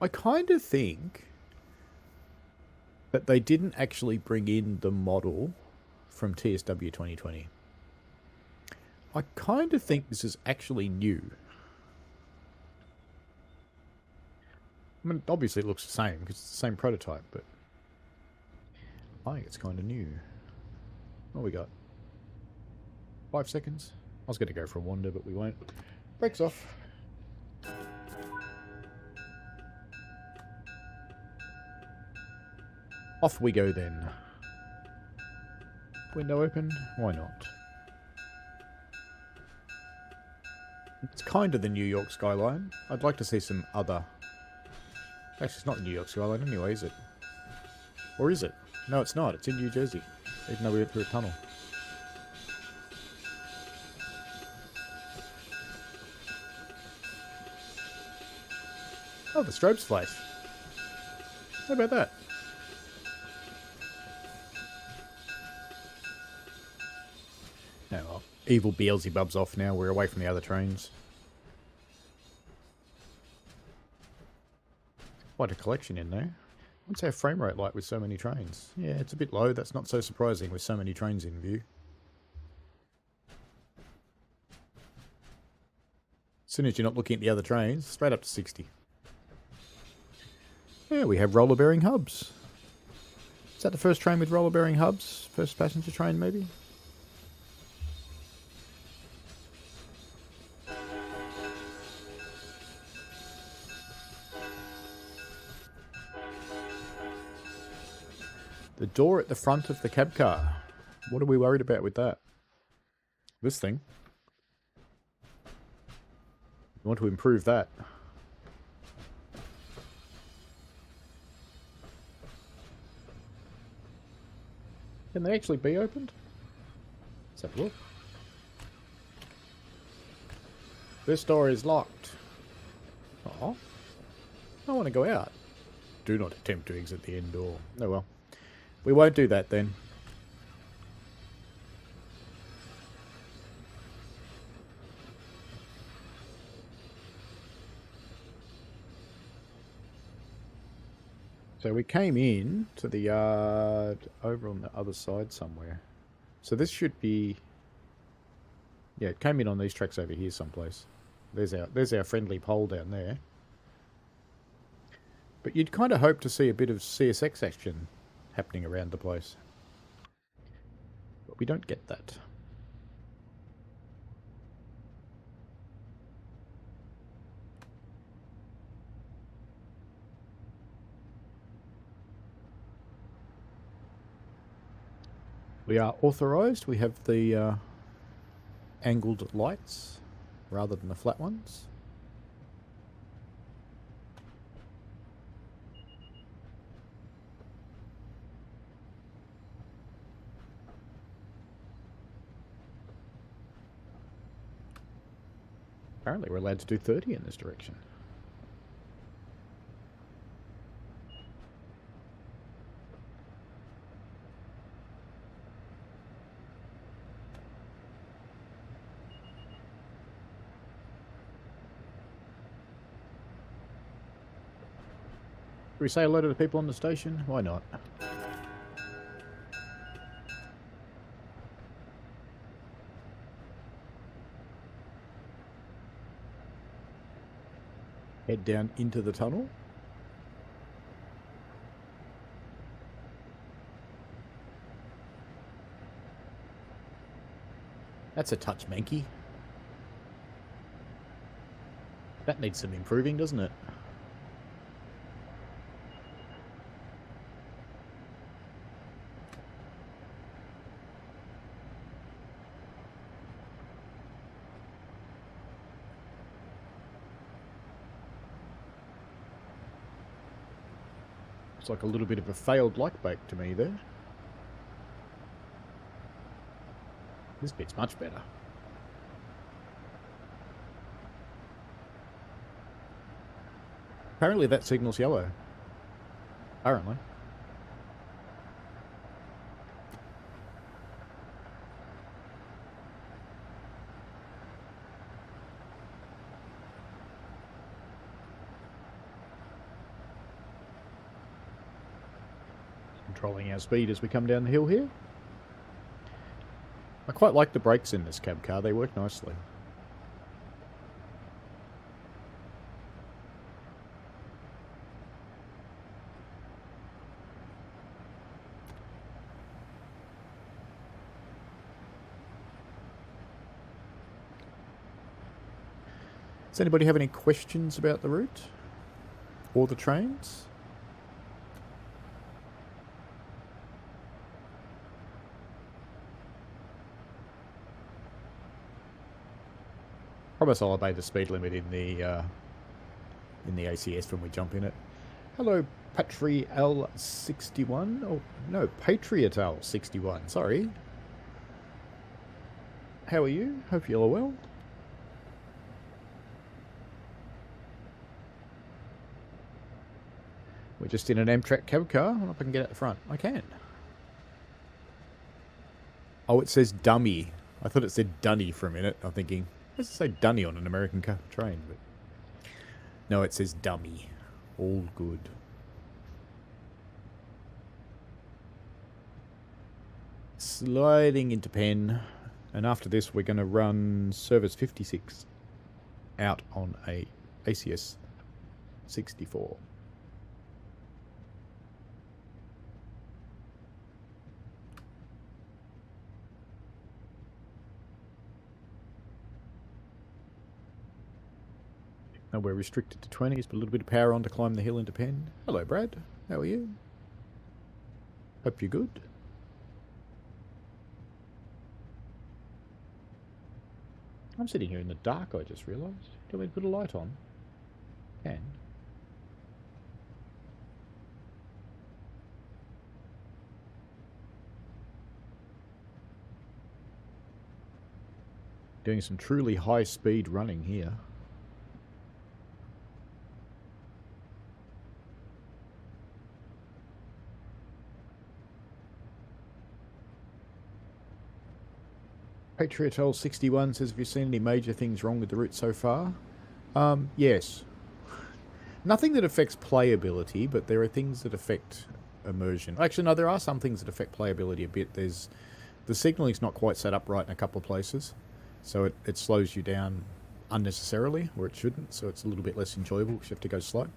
Speaker 1: I kind of think that they didn't actually bring in the model from TSW 2020. I kind of think this is actually new. I mean, obviously it looks the same because it's the same prototype, but I think it's kind of new. What we got? 5 seconds. I was going to go for a wander, but we won't. Brakes off. Off we go then. Window open? Why not? It's kind of the New York skyline. I'd like to see some other... Actually, it's not the New York skyline anyway, is it? Or is it? No, it's not. It's in New Jersey. Even though we went through a tunnel. Oh, the strobes flash. How about that? Oh, well. Evil Beelzebub's off now. We're away from the other trains. Quite a collection in there. What's our frame rate like with so many trains? Yeah, it's a bit low. That's not so surprising with so many trains in view. As soon as you're not looking at the other trains, straight up to 60. Yeah, we have roller bearing hubs. Is that the first train with roller bearing hubs? First passenger train, maybe? The door at the front of the cab car. What are we worried about with that? This thing. We want to improve that. Can they actually be opened? Let's have a look. This door is locked. Oh, I want to go out. Do not attempt to exit the end door. Oh well. We won't do that then. So we came in to the yard over on the other side somewhere. So this should be... Yeah, it came in on these tracks over here someplace. There's our friendly pole down there. But you'd kind of hope to see a bit of CSX action happening around the place. But we don't get that. We are authorised. We have the angled lights rather than the flat ones. Apparently we're allowed to do 30 in this direction. Should we say hello to the people on the station? Why not? Head down into the tunnel. That's a touch manky. That needs some improving, doesn't it? It's like a little bit of a failed like bake to me there. This bit's much better. Apparently that signal's yellow. Apparently. Controlling our speed as we come down the hill here. I quite like the brakes in this cab car, they work nicely. Does anybody have any questions about the route? Or the trains? Promise I'll obey the speed limit in the ACS when we jump in it. Hello, Patriel61. Oh, no, Patriotal61. Sorry. How are you? Hope you're well. We're just in an Amtrak cab car. I don't know if I can get out the front. I can. Oh, it says dummy. I thought it said dunny for a minute. I'm thinking, why does it say dunny on an American train? But no, it says dummy. All good. Sliding into Penn. And after this, we're going to run service 56 out on a ACS 64. Now we're restricted to 20s, but a little bit of power on to climb the hill into Penn. Hello, Brad. How are you? Hope you're good. I'm sitting here in the dark, I just realised. Do you want me to put a light on? Can. Doing some truly high-speed running here. Patriotel61 says, have you seen any major things wrong with the route so far? Yes. Nothing that affects playability, but there are things that affect immersion. Actually, no, there are some things that affect playability a bit. There's the signalling's not quite set up right in a couple of places, so it slows you down unnecessarily, or it shouldn't, so it's a little bit less enjoyable because you have to go slow.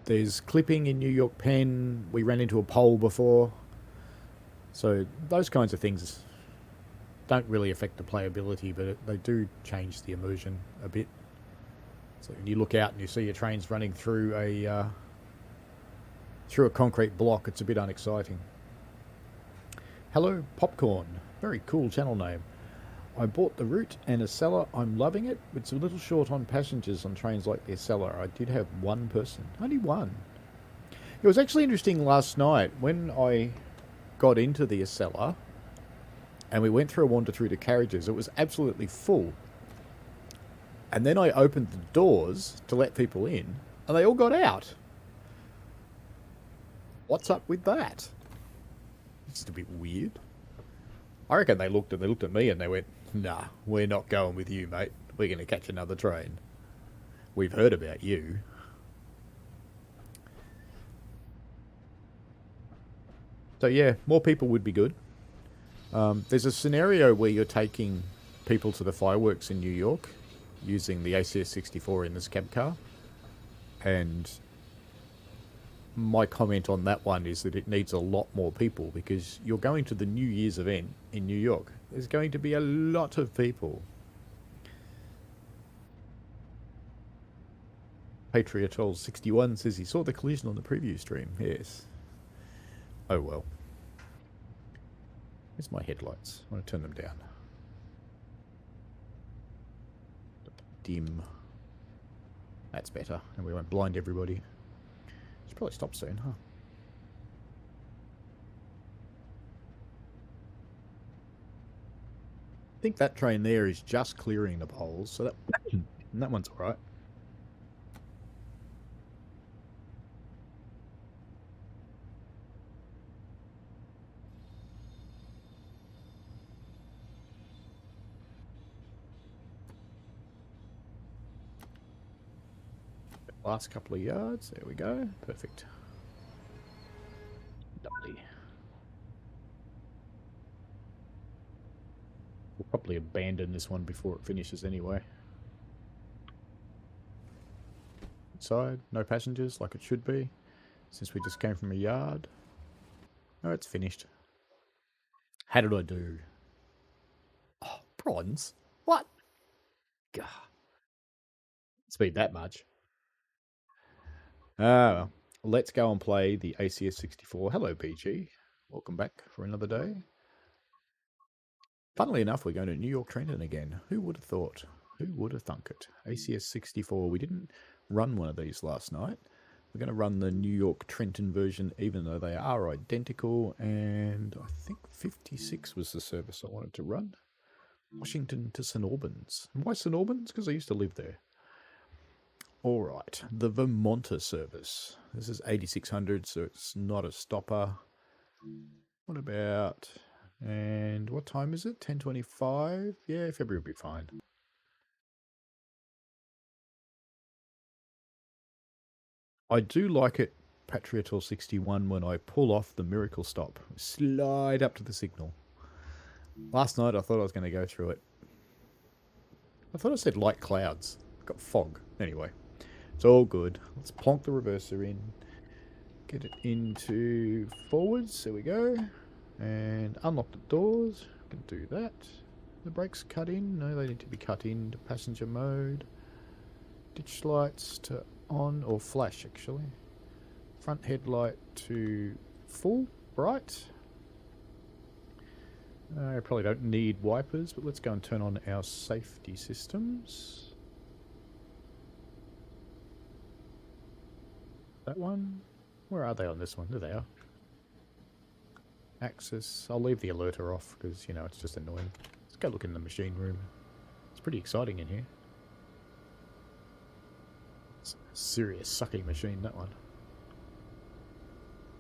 Speaker 1: There's clipping in New York Penn. We ran into a pole before. So those kinds of things don't really affect the playability, but they do change the immersion a bit. So when you look out and you see your trains running through a concrete block, it's a bit unexciting. Hello, Popcorn. Very cool channel name. I bought the route and a cellar. I'm loving it. It's a little short on passengers on trains like the Acela. I did have one person. Only one. It was actually interesting last night when I got into the Acela and we went through a wander through the carriages. It was absolutely full. And then I opened the doors to let people in, and they all got out. What's up with that? It's a bit weird. I reckon they looked at me and they went, nah, we're not going with you, mate. We're going to catch another train. We've heard about you. So yeah, more people would be good. There's a scenario where you're taking people to the fireworks in New York using the ACS 64 in this cab car. And my comment on that one is that it needs a lot more people because you're going to the New Year's event in New York. There's going to be a lot of people. Patriotel61 says he saw the collision on the preview stream. Yes. Oh well. Where's my headlights? I want to turn them down. Dim. That's better. And we won't blind everybody. Should probably stop soon, huh? I think that train there is just clearing the poles, so that one's alright. Last couple of yards, there we go. Perfect. Lovely. We'll probably abandon this one before it finishes anyway. Inside, no passengers like it should be, since we just came from a yard. Oh, it's finished. How did I do? Oh, bronze? What? Gah. speed that much. Well, let's go and play the ACS64. Hello, PG. Welcome back for another day. Funnily enough, we're going to New York Trenton again. Who would have thought? Who would have thunk it? ACS64. We didn't run one of these last night. We're going to run the New York Trenton version, even though they are identical. And I think 56 was the service I wanted to run. Washington to St. Albans. And why St. Albans? Because I used to live there. All right, the Vermonter service. This is 8600, so it's not a stopper. What about, and what time is it? 10:25? Yeah, February will be fine. I do like it, Patriotor 61, when I pull off the miracle stop. Slide up to the signal. Last night I thought I was going to go through it. I thought I said light clouds. Got fog. Anyway. It's all good. Let's plonk the reverser in. Get it into forwards. There we go. And unlock the doors. Can do that. The brakes cut in. No, they need to be cut in to passenger mode. Ditch lights to on or flash, actually. Front headlight to full bright. I probably don't need wipers, but let's go and turn on our safety systems. That one? Where are they on this one? There they are. Access. I'll leave the alerter off because, you know, it's just annoying. Let's go look in the machine room. It's pretty exciting in here. It's a serious sucking machine, that one.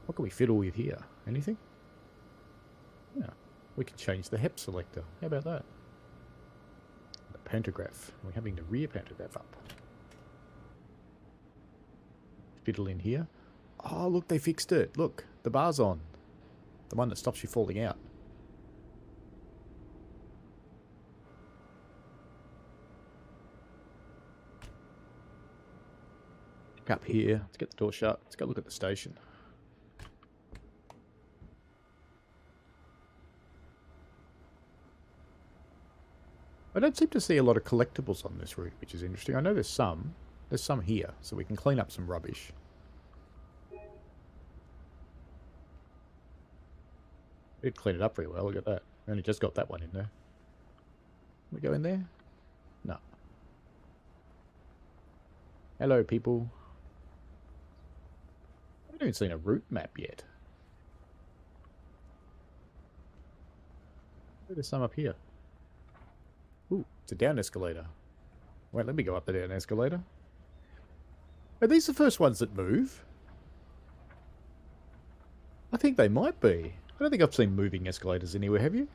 Speaker 1: What can we fiddle with here? Anything? Yeah. We can change the HEP selector. How about that? The pantograph. We're having the rear pantograph up. Fiddle in here. Oh, look, they fixed it. Look, the bar's on. The one that stops you falling out. Up here. Let's get the door shut. Let's go look at the station. I don't seem to see a lot of collectibles on this route, which is interesting. I know there's some. There's some here, so we can clean up some rubbish. We did clean it up very well. Look at that. We only just got that one in there. Can we go in there? No. Hello, people. I haven't even seen a route map yet. There's some up here. Ooh, it's a down escalator. Wait, let me go up the down escalator. Are these the first ones that move? I think they might be. I don't think I've seen moving escalators anywhere, have you?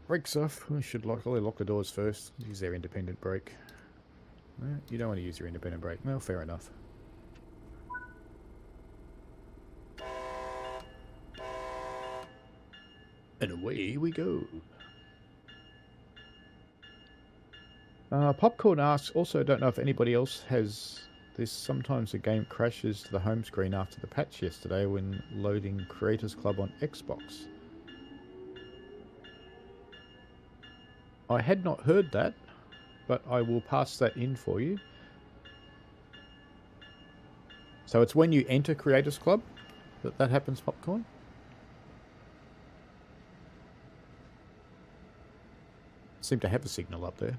Speaker 1: Brakes off. We should lock the doors first. Use their independent brake. No, you don't want to use your independent brake. Well, fair enough. And away we go. Popcorn asks, also don't know if anybody else has this. Sometimes the game crashes to the home screen after the patch yesterday when loading Creators Club on Xbox. I had not heard that, but I will pass that in for you. So it's when you enter Creators Club that happens, Popcorn? Seem to have a signal up there.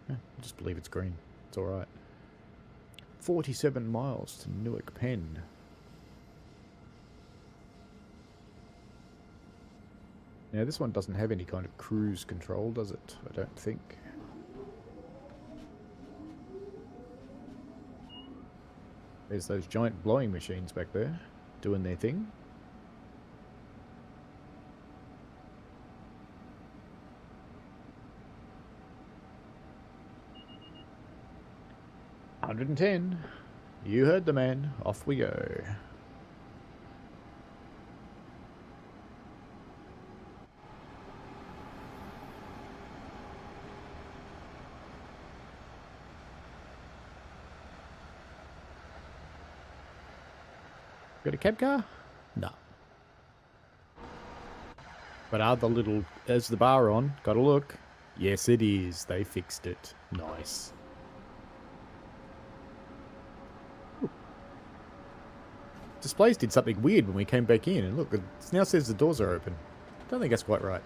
Speaker 1: Yeah, I just believe it's green. It's alright. 47 miles to Newark, Penn. Now this one doesn't have any kind of cruise control, does it? I don't think. There's those giant blowing machines back there doing their thing. $110. You heard the man. Off we go. Got a cab car? No. But is the bar on? Gotta look. Yes, it is. They fixed it. Nice. Displays did something weird when we came back in, and look, it now says the doors are open. Don't think that's quite right.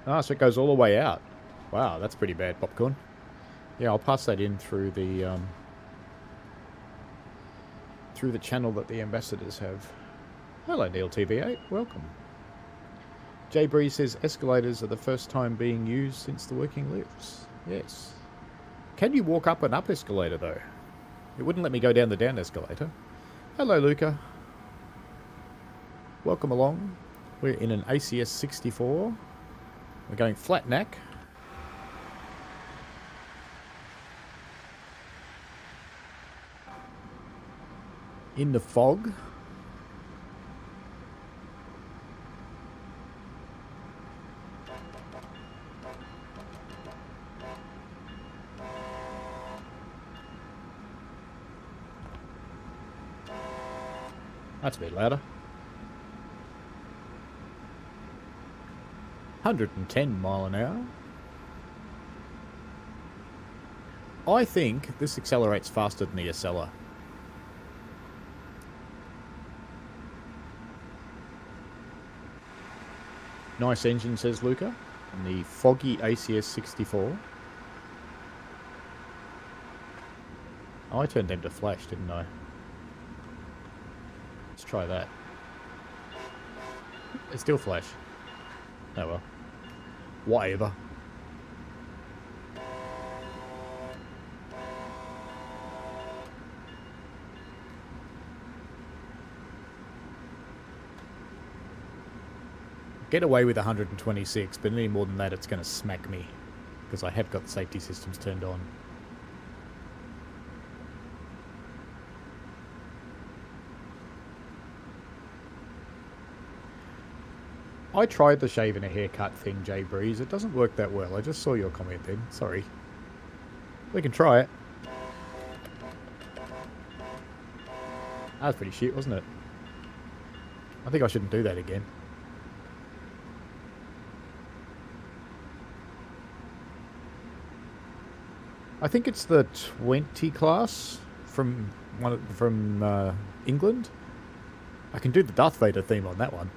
Speaker 1: Ah, so it goes all the way out. Wow, that's pretty bad, Popcorn. Yeah, I'll pass that in through the channel that the ambassadors have. Hello, Neil TV8. Welcome. Jay Bree says escalators are the first time being used since the working lifts. Yes. Can you walk up an up escalator, though? It wouldn't let me go down the down escalator. Hello, Luca. Welcome along. We're in an ACS 64. We're going flat neck. In the fog. That's a bit louder. 110 mile an hour. I think this accelerates faster than the Acela. Nice engine, says Luca. And the foggy ACS 64. Oh, I turned them to flash, didn't I? Let's try that. It's still flash. Oh well. Whatever. Get away with 126, but any more than that it's going to smack me. Because I have got the safety systems turned on. I tried the shave and a haircut thing, Jay Breeze. It doesn't work that well. I just saw your comment then. Sorry. We can try it. That was pretty shit, wasn't it? I think I shouldn't do that again. I think it's the 20 class from England. I can do the Darth Vader theme on that one.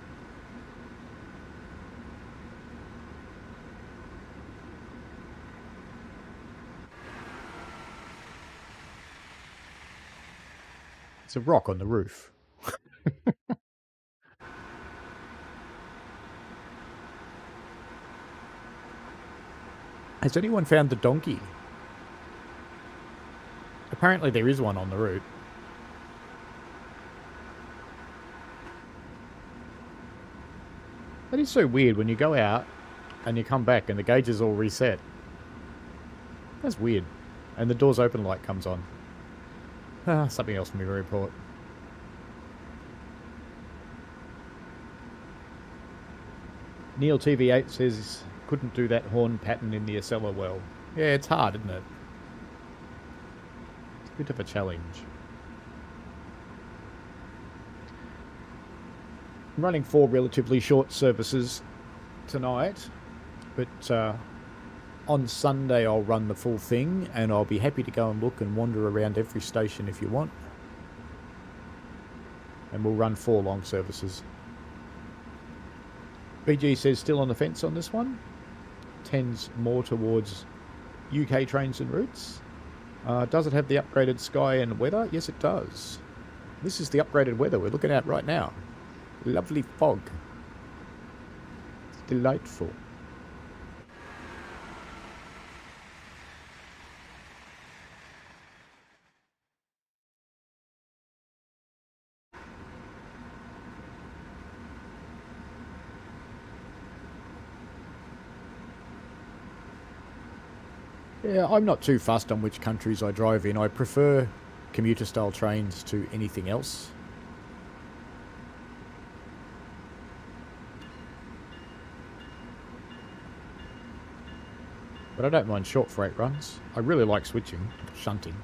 Speaker 1: It's a rock on the roof. Has anyone found the donkey? Apparently there is one on the route. That is so weird when you go out and you come back and the gauge is all reset. That's weird. And the doors open light comes on. Ah, something else for me to report. Neil TV8 says couldn't do that horn pattern in the Acela well. Yeah, it's hard, isn't it? It's a bit of a challenge. I'm running 4 relatively short services tonight, but on Sunday I'll run the full thing, and I'll be happy to go and look and wander around every station if you want. And we'll run 4 long services. BG says still on the fence on this one. Tends more towards UK trains and routes. Does it have the upgraded sky and weather? Yes, it does. This is the upgraded weather we're looking at right now. Lovely fog. It's delightful. Yeah, I'm not too fussed on which countries I drive in. I prefer commuter-style trains to anything else. But I don't mind short freight runs. I really like switching, shunting.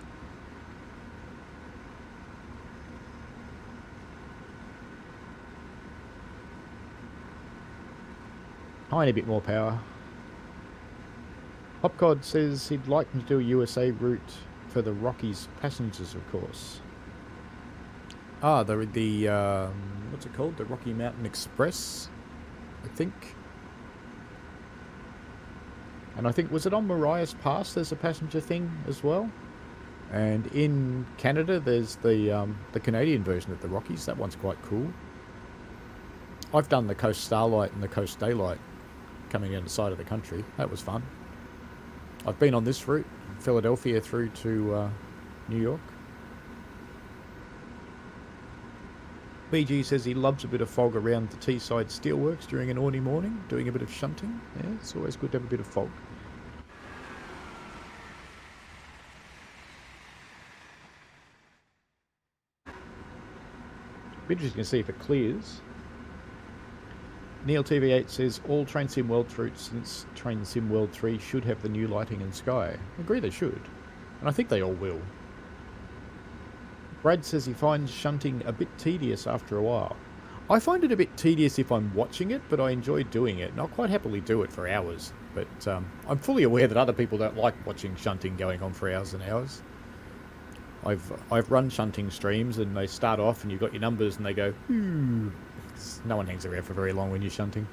Speaker 1: Tiny bit more power. Hopcod says he'd like to do a USA route for the Rockies passengers, of course. Ah, the what's it called? The Rocky Mountain Express, I think. And I think, was it on Marias Pass? There's a passenger thing as well. And in Canada, there's the Canadian version of the Rockies. That one's quite cool. I've done the Coast Starlight and the Coast Daylight coming down the side of the country. That was fun. I've been on this route, Philadelphia through to New York. BG says he loves a bit of fog around the Teesside Steelworks during an early morning, doing a bit of shunting. Yeah, it's always good to have a bit of fog. Be interesting to see if it clears. Neil TV8 says all Train Sim World routes since Train Sim World 3 should have the new lighting and sky. I agree they should. And I think they all will. Brad says he finds shunting a bit tedious after a while. I find it a bit tedious if I'm watching it, but I enjoy doing it. And I'll quite happily do it for hours. But I'm fully aware that other people don't like watching shunting going on for hours and hours. I've run shunting streams and they start off and you've got your numbers and they go, "Ooh." No one hangs around for very long when you're shunting.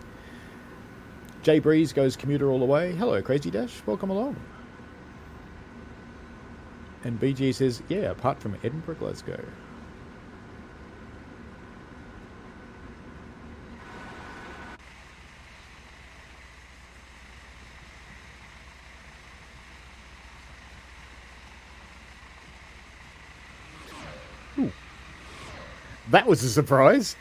Speaker 1: Jay Breeze goes commuter all the way. Hello, Crazy Dash. Welcome along. And BG says, yeah, apart from Edinburgh, Glasgow. Ooh. That was a surprise.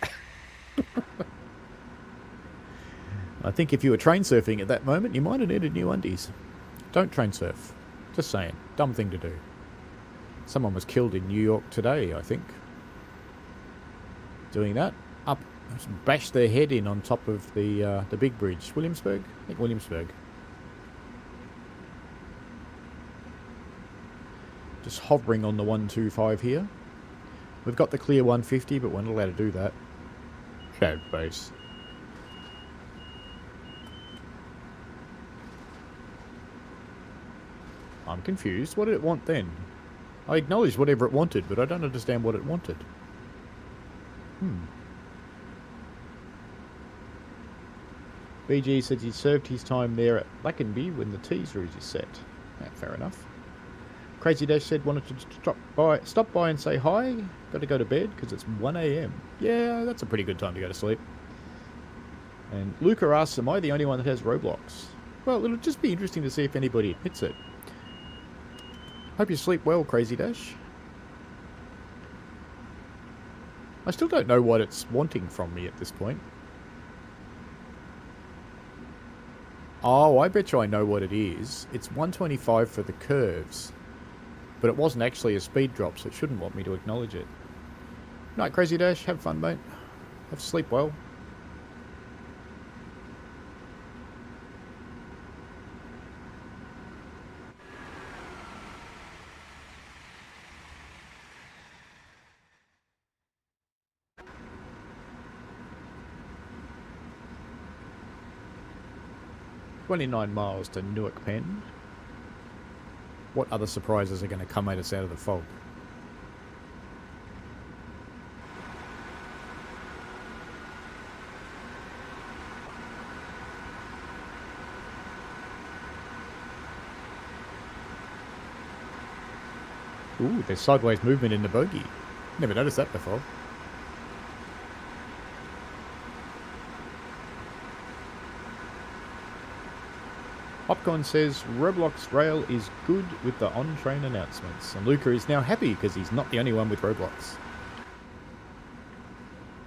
Speaker 1: I think if you were train surfing at that moment, you might have needed new undies. Don't train surf. Just saying. Dumb thing to do. Someone was killed in New York today, I think. Doing that. Up. Bashed their head in on top of the big bridge. Williamsburg? I think Williamsburg. Just hovering on the 125 here. We've got the clear 150, but we're not allowed to do that. Bad base. I'm confused. What did it want then? I acknowledged whatever it wanted, but I don't understand what it wanted. BG said he served his time there at Lackenby when the T's route is set. Yeah, fair enough. Crazy Dash said wanted to stop by and say hi. Got to go to bed because it's 1 AM. Yeah, that's a pretty good time to go to sleep. And Luca asks, am I the only one that has Roblox? Well, it'll just be interesting to see if anybody hits it. Hope you sleep well, Crazy Dash. I still don't know what it's wanting from me at this point. Oh, I bet you I know what it is. It's 125 for the curves. But it wasn't actually a speed drop, so it shouldn't want me to acknowledge it. Night, Crazy Dash. Have fun, mate. Have sleep well. "29 miles to Newark, Penn. What other surprises are going to come at us out of the fog? Ooh, there's sideways movement in the bogey. Never noticed that before. Popcorn says Roblox Rail is good with the on-train announcements. And Luca is now happy because he's not the only one with Roblox.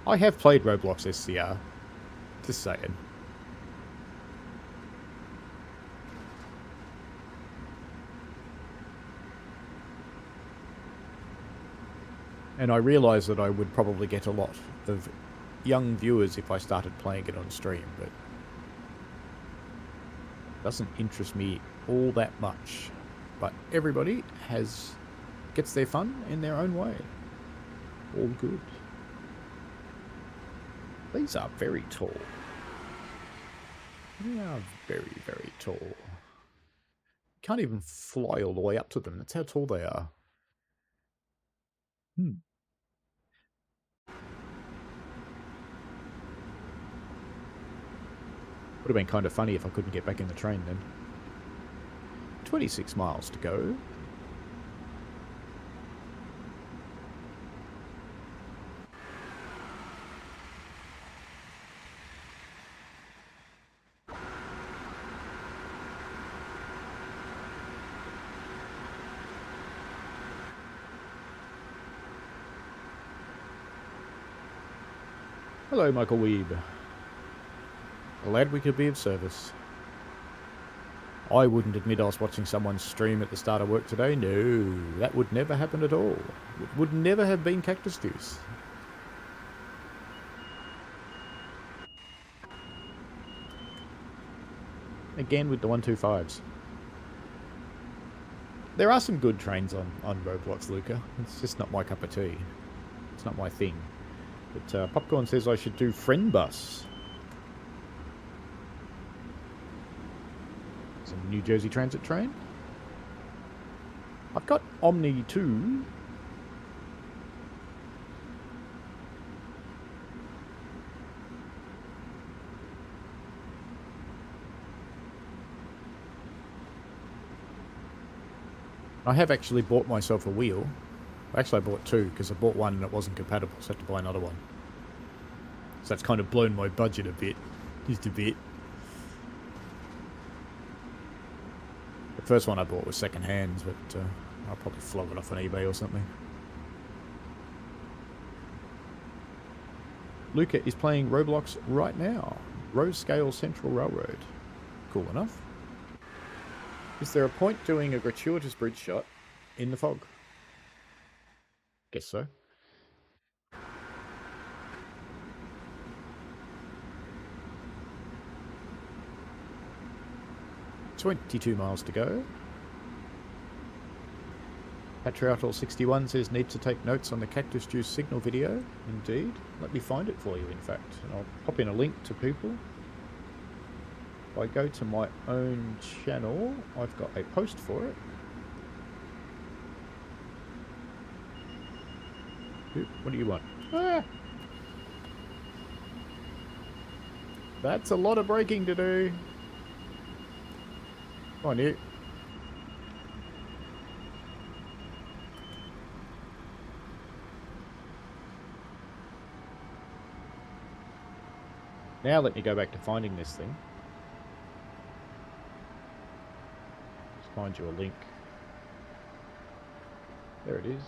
Speaker 1: I have played Roblox SCR. Just saying. And I realise that I would probably get a lot of young viewers if I started playing it on stream, but doesn't interest me all that much. But everybody gets their fun in their own way. All good. These are very tall. They are very, very tall. Can't even fly all the way up to them. That's how tall they are. Would have been kind of funny if I couldn't get back in the train then. 26 miles to go. Hello, Michael Weeb. Glad we could be of service. I wouldn't admit I was watching someone stream at the start of work today. No, that would never happen at all. It would never have been Cactus Juice. Again with the 125s. There are some good trains on Roblox, Luca. It's just not my cup of tea. It's not my thing. But Popcorn says I should do Friend Bus. Some New Jersey Transit train. I've got Omni 2. I have actually bought myself a wheel. Actually, I bought two because I bought one and it wasn't compatible, so I had to buy another one. So that's kind of blown my budget a bit. Just a bit. The first one I bought was second hand, but I'll probably flog it off on eBay or something. Luca is playing Roblox right now. Rose Scale Central Railroad. Cool enough. Is there a point doing a gratuitous bridge shot in the fog? Guess so. $22 miles to go. Patriarchal 61 says need to take notes on the Cactus Juice signal video. Indeed. Let me find it for you, in fact. And I'll pop in a link to people. If I go to my own channel, I've got a post for it. What do you want? Ah! That's a lot of braking to do. Come on, you. Now let me go back to finding this thing. Just find you a link. There it is.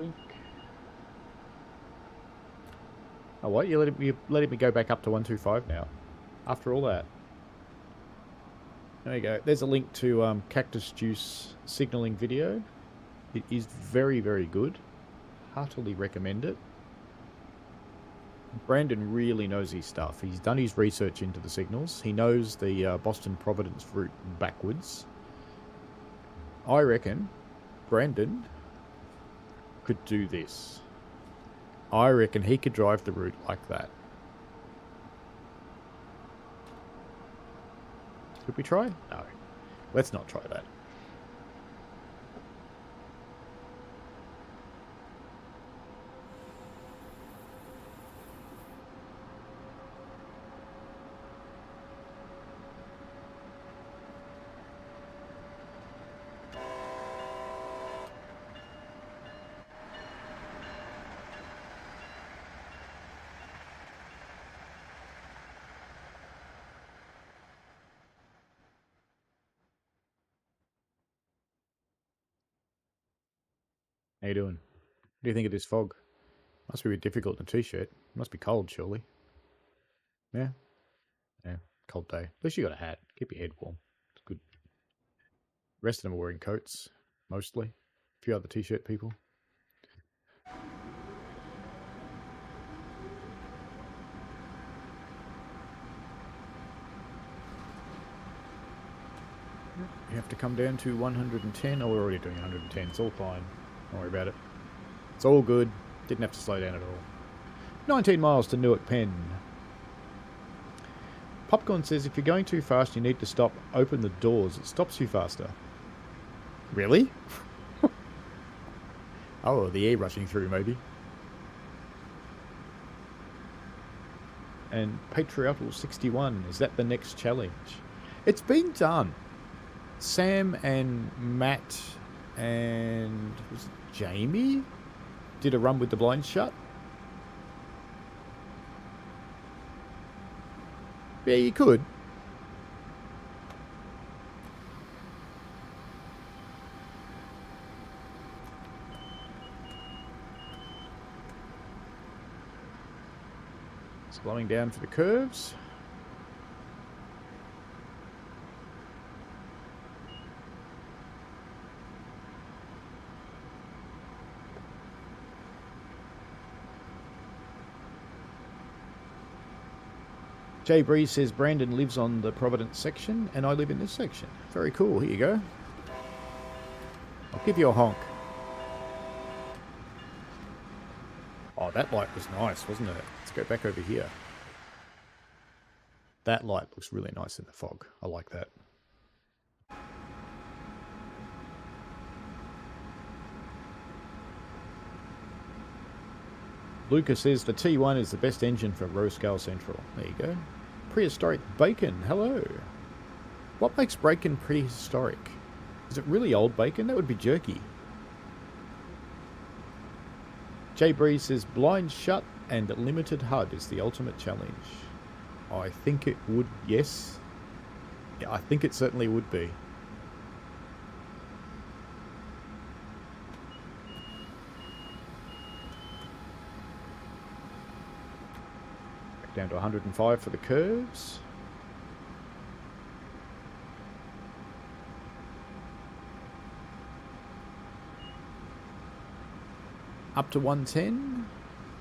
Speaker 1: Link. Oh, what? You're letting me go back up to 125 now. After all that. There you go. There's a link to Cactus Juice signaling video. It is very, very good. Heartily recommend it. Brandon really knows his stuff. He's done his research into the signals. He knows the Boston Providence route backwards. I reckon Brandon could do this. I reckon he could drive the route like that. Should we try? No. Let's not try that. How you doing? What do you think of this fog? Must be a bit difficult in a t-shirt. Must be cold, surely. Yeah? Yeah. Cold day. At least you got a hat. Keep your head warm. It's good. The rest of them are wearing coats. Mostly. A few other t-shirt people. You have to come down to 110. Oh, we're already doing 110. It's all fine. Don't worry about it. It's all good. Didn't have to slow down at all. 19 miles to Newark, Penn. Popcorn says if you're going too fast, you need to stop. Open the doors. It stops you faster. Really? Oh, the air rushing through, maybe. And Patriarchal 61. Is that the next challenge? It's been done. Sam and Matt and was it Jamie did a run with the blinds shut. Yeah, you could. Slowing down for the curves. Jay Breeze says Brandon lives on the Providence section and I live in this section. Very cool. Here you go. I'll give you a honk. Oh, that light was nice, wasn't it? Let's go back over here. That light looks really nice in the fog. I like that. Lucas says the T1 is the best engine for Roescale Central. There you go. Prehistoric bacon. Hello. What makes bacon prehistoric? Is it really old bacon? That would be jerky. Jay Breeze says blind shut and limited HUD is the ultimate challenge. I think it would, yes. Yeah, I think it certainly would be. Back down to 105 for the curves. Up to 110,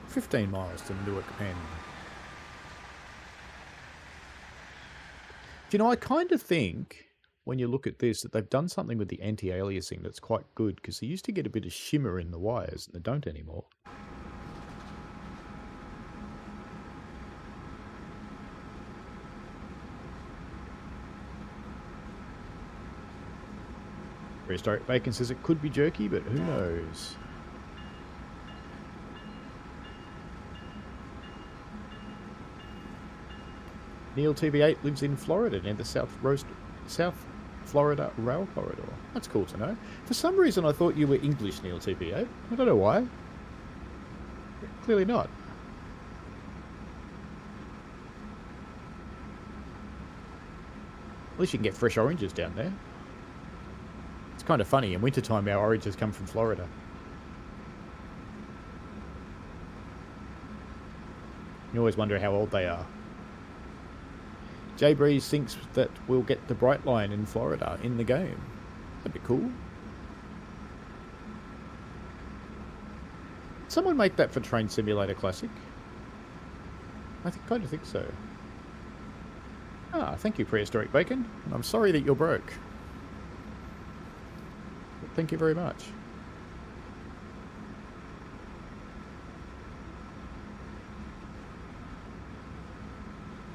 Speaker 1: 15 miles to Newark, Penn. Do you know, I kind of think, when you look at this, that they've done something with the anti-aliasing that's quite good, because they used to get a bit of shimmer in the wires, and they don't anymore. Prehistoric Bacon says it could be jerky, but who knows? Neil TV8 lives in Florida near the South Florida Rail Corridor. That's cool to know. For some reason I thought you were English, Neil TV8. I don't know why. Clearly not. At least you can get fresh oranges down there. It's kind of funny. In wintertime our oranges come from Florida. You always wonder how old they are. Jay Breeze thinks that we'll get the Bright Line in Florida in the game. That'd be cool. Someone make that for Train Simulator Classic? I kind of think so. Ah, thank you, Prehistoric Bacon. I'm sorry that you're broke. But thank you very much.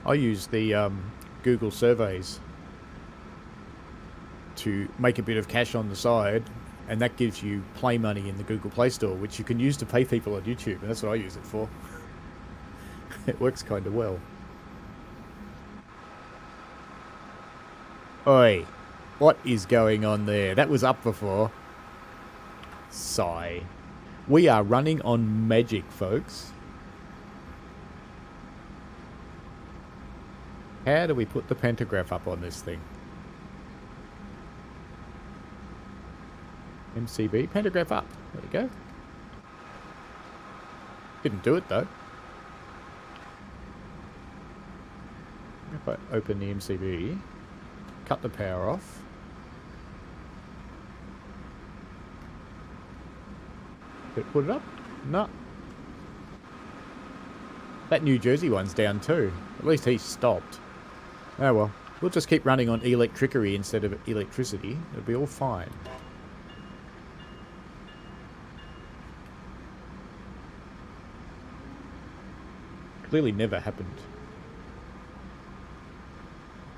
Speaker 1: I use the Google surveys to make a bit of cash on the side, and that gives you play money in the Google Play Store, which you can use to pay people on YouTube, and that's what I use it for. It works kind of well. Oi, what is going on there? That was up before. Sigh. We are running on magic, folks. How do we put the pantograph up on this thing? MCB, pantograph up. There we go. Didn't do it though. If I open the MCB, cut the power off. Did it put it up? No. That New Jersey one's down too. At least he's stopped. Oh well, we'll just keep running on electricery instead of electricity. It'll be all fine. Clearly never happened.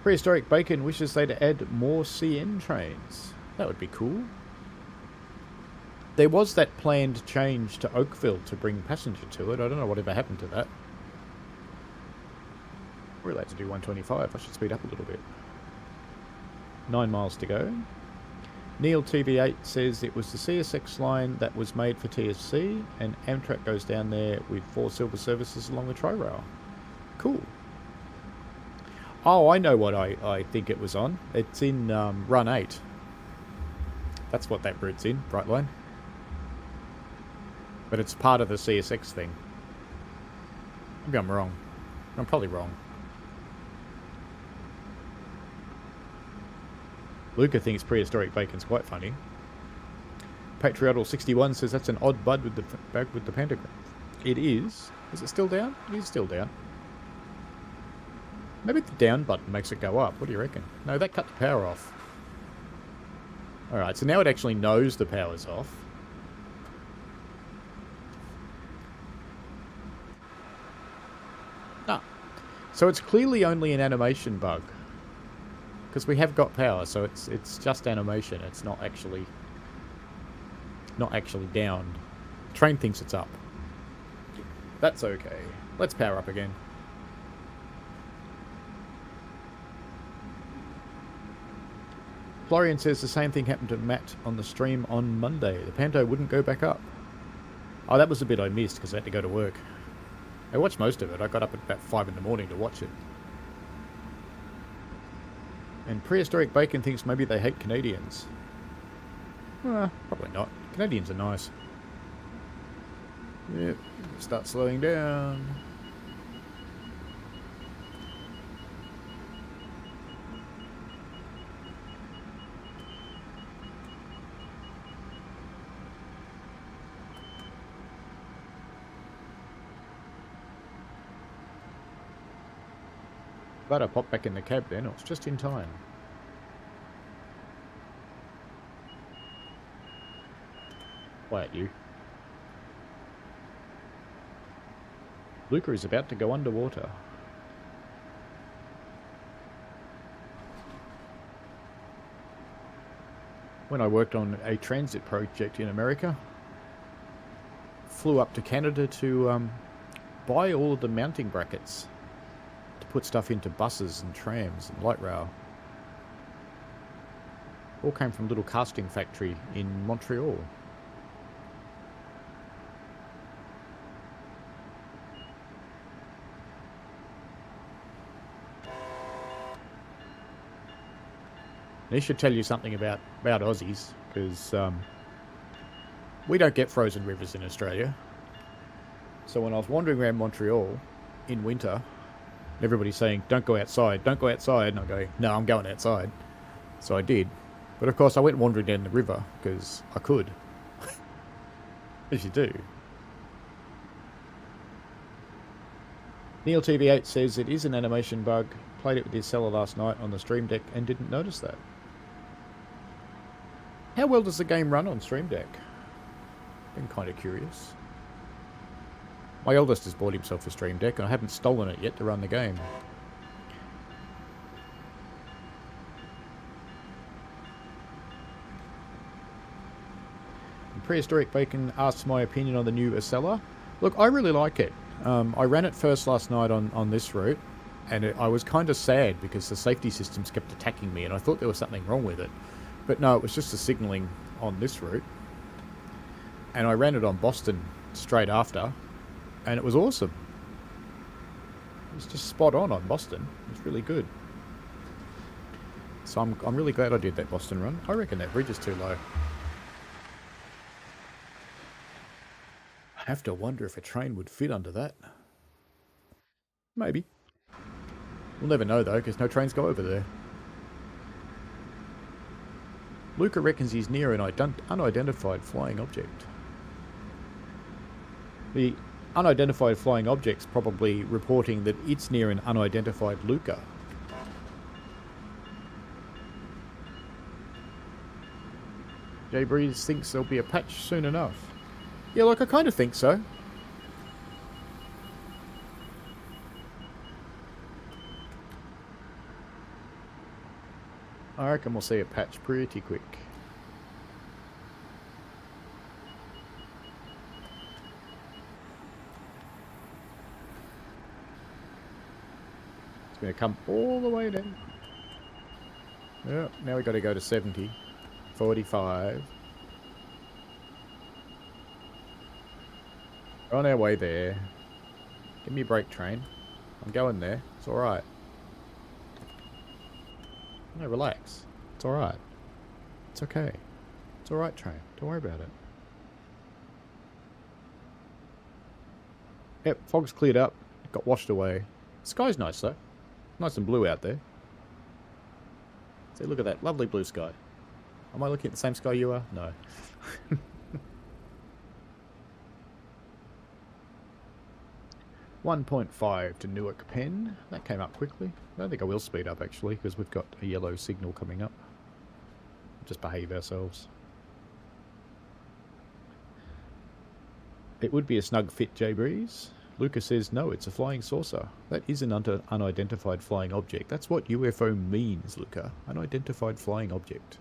Speaker 1: Prehistoric Bacon wishes they'd add more CN trains. That would be cool. There was that planned change to Oakville to bring passenger to it. I don't know whatever happened to that. We're allowed to do 125. I should speed up a little bit. 9 miles to go. Neil TV8 says it was the CSX line that was made for TSC, and Amtrak goes down there with 4 silver services along the tri-rail. Cool. Oh, I know what I think it was on. It's in Run 8. That's what that route's in, Brightline. But it's part of the CSX thing. Maybe I'm wrong. I'm probably wrong. Luca thinks Prehistoric Bacon's quite funny. Patriotal61 says that's an odd bud with the bag with the pentagram. It is. Is it still down? It is still down. Maybe the down button makes it go up. What do you reckon? No, that cut the power off. Alright, so now it actually knows the power's off. Ah. So it's clearly only an animation bug. Because we have got power, so it's just animation. It's not actually down. The train thinks it's up. That's okay. Let's power up again. Florian says the same thing happened to Matt on the stream on Monday. The Panto wouldn't go back up. Oh, that was the bit I missed because I had to go to work. I watched most of it. I got up at about 5 in the morning to watch it. And Prehistoric Bacon thinks maybe they hate Canadians. Probably not. Canadians are nice. Yep. Start slowing down. Glad I popped back in the cab then. It was just in time. Quiet, you. Luca is about to go underwater. When I worked on a transit project in America, flew up to Canada to buy all of the mounting brackets to put stuff into buses and trams and light rail. All came from a little casting factory in Montreal. This should tell you something about Aussies, because we don't get frozen rivers in Australia. So when I was wandering around Montreal in winter, everybody's saying, don't go outside, don't go outside. And I'm going, no, I'm going outside. So I did. But of course I went wandering down the river, because I could. As you do. Neil TV8 says it is an animation bug. Played it with his seller last night on the Stream Deck and didn't notice that. How well does the game run on Stream Deck? Been kind of curious. My eldest has bought himself a Stream Deck and I haven't stolen it yet to run the game. And Prehistoric Bacon asks my opinion on the new Acela. Look, I really like it. I ran it first last night on this route, and I was kind of sad because the safety systems kept attacking me and I thought there was something wrong with it. But no, it was just the signalling on this route. And I ran it on Boston straight after, and it was awesome. It was just spot on Boston. It was really good. So I'm really glad I did that Boston run. I reckon that bridge is too low. I have to wonder if a train would fit under that. Maybe. We'll never know though, because no trains go over there. Luca reckons he's near an unidentified flying object. The unidentified flying object's probably reporting that it's near an unidentified Luca. Jay Breeze thinks there'll be a patch soon enough. Yeah, look, I kind of think so. I reckon we'll see it patch pretty quick. It's going to come all the way down. Yep, now we've got to go to 70. 45. We're on our way there. Give me a break, train. I'm going there. It's alright. No, relax. It's alright. It's okay. It's alright, train. Don't worry about it. Yep, fog's cleared up. It got washed away. The sky's nice, though. Nice and blue out there. See, look at that. Lovely blue sky. Am I looking at the same sky you are? No. 1.5 to Newark, Penn. That came up quickly. I don't think I will speed up, actually, because we've got a yellow signal coming up. Just behave ourselves. It would be a snug fit, J-Breeze. Lucas says, no, it's a flying saucer. That is an unidentified flying object. That's what UFO means, Luca. Unidentified flying object.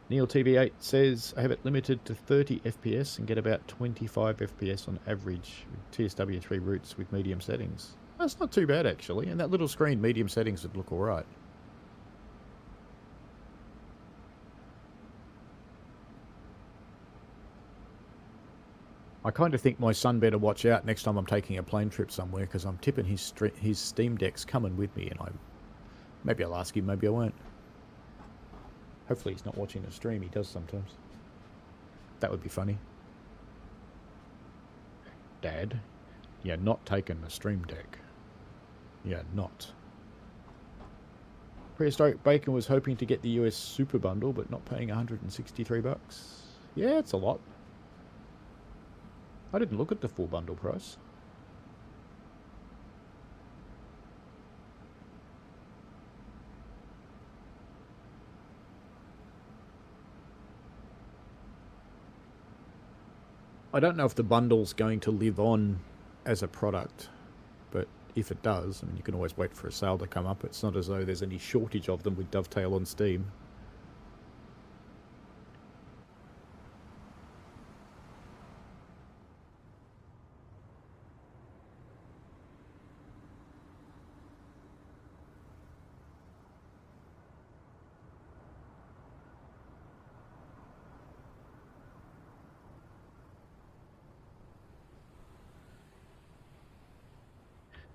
Speaker 1: Neil TV8 says, I have it limited to 30 FPS and get about 25 FPS on average with TSW3 routes with medium settings. That's not too bad, actually. And that little screen, medium settings, would look alright. I kind of think my son better watch out next time I'm taking a plane trip somewhere, because I'm tipping his Steam Deck's coming with me, and maybe I'll ask him, maybe I won't. Hopefully he's not watching the stream. He does sometimes. That would be funny. Dad, you're not taking the Stream Deck. You're not. Prehistoric Bacon was hoping to get the US Super Bundle, but not paying $163. Yeah, it's a lot. I didn't look at the full bundle price. I don't know if the bundle's going to live on as a product, but if it does, I mean, you can always wait for a sale to come up. It's not as though there's any shortage of them with Dovetail on Steam.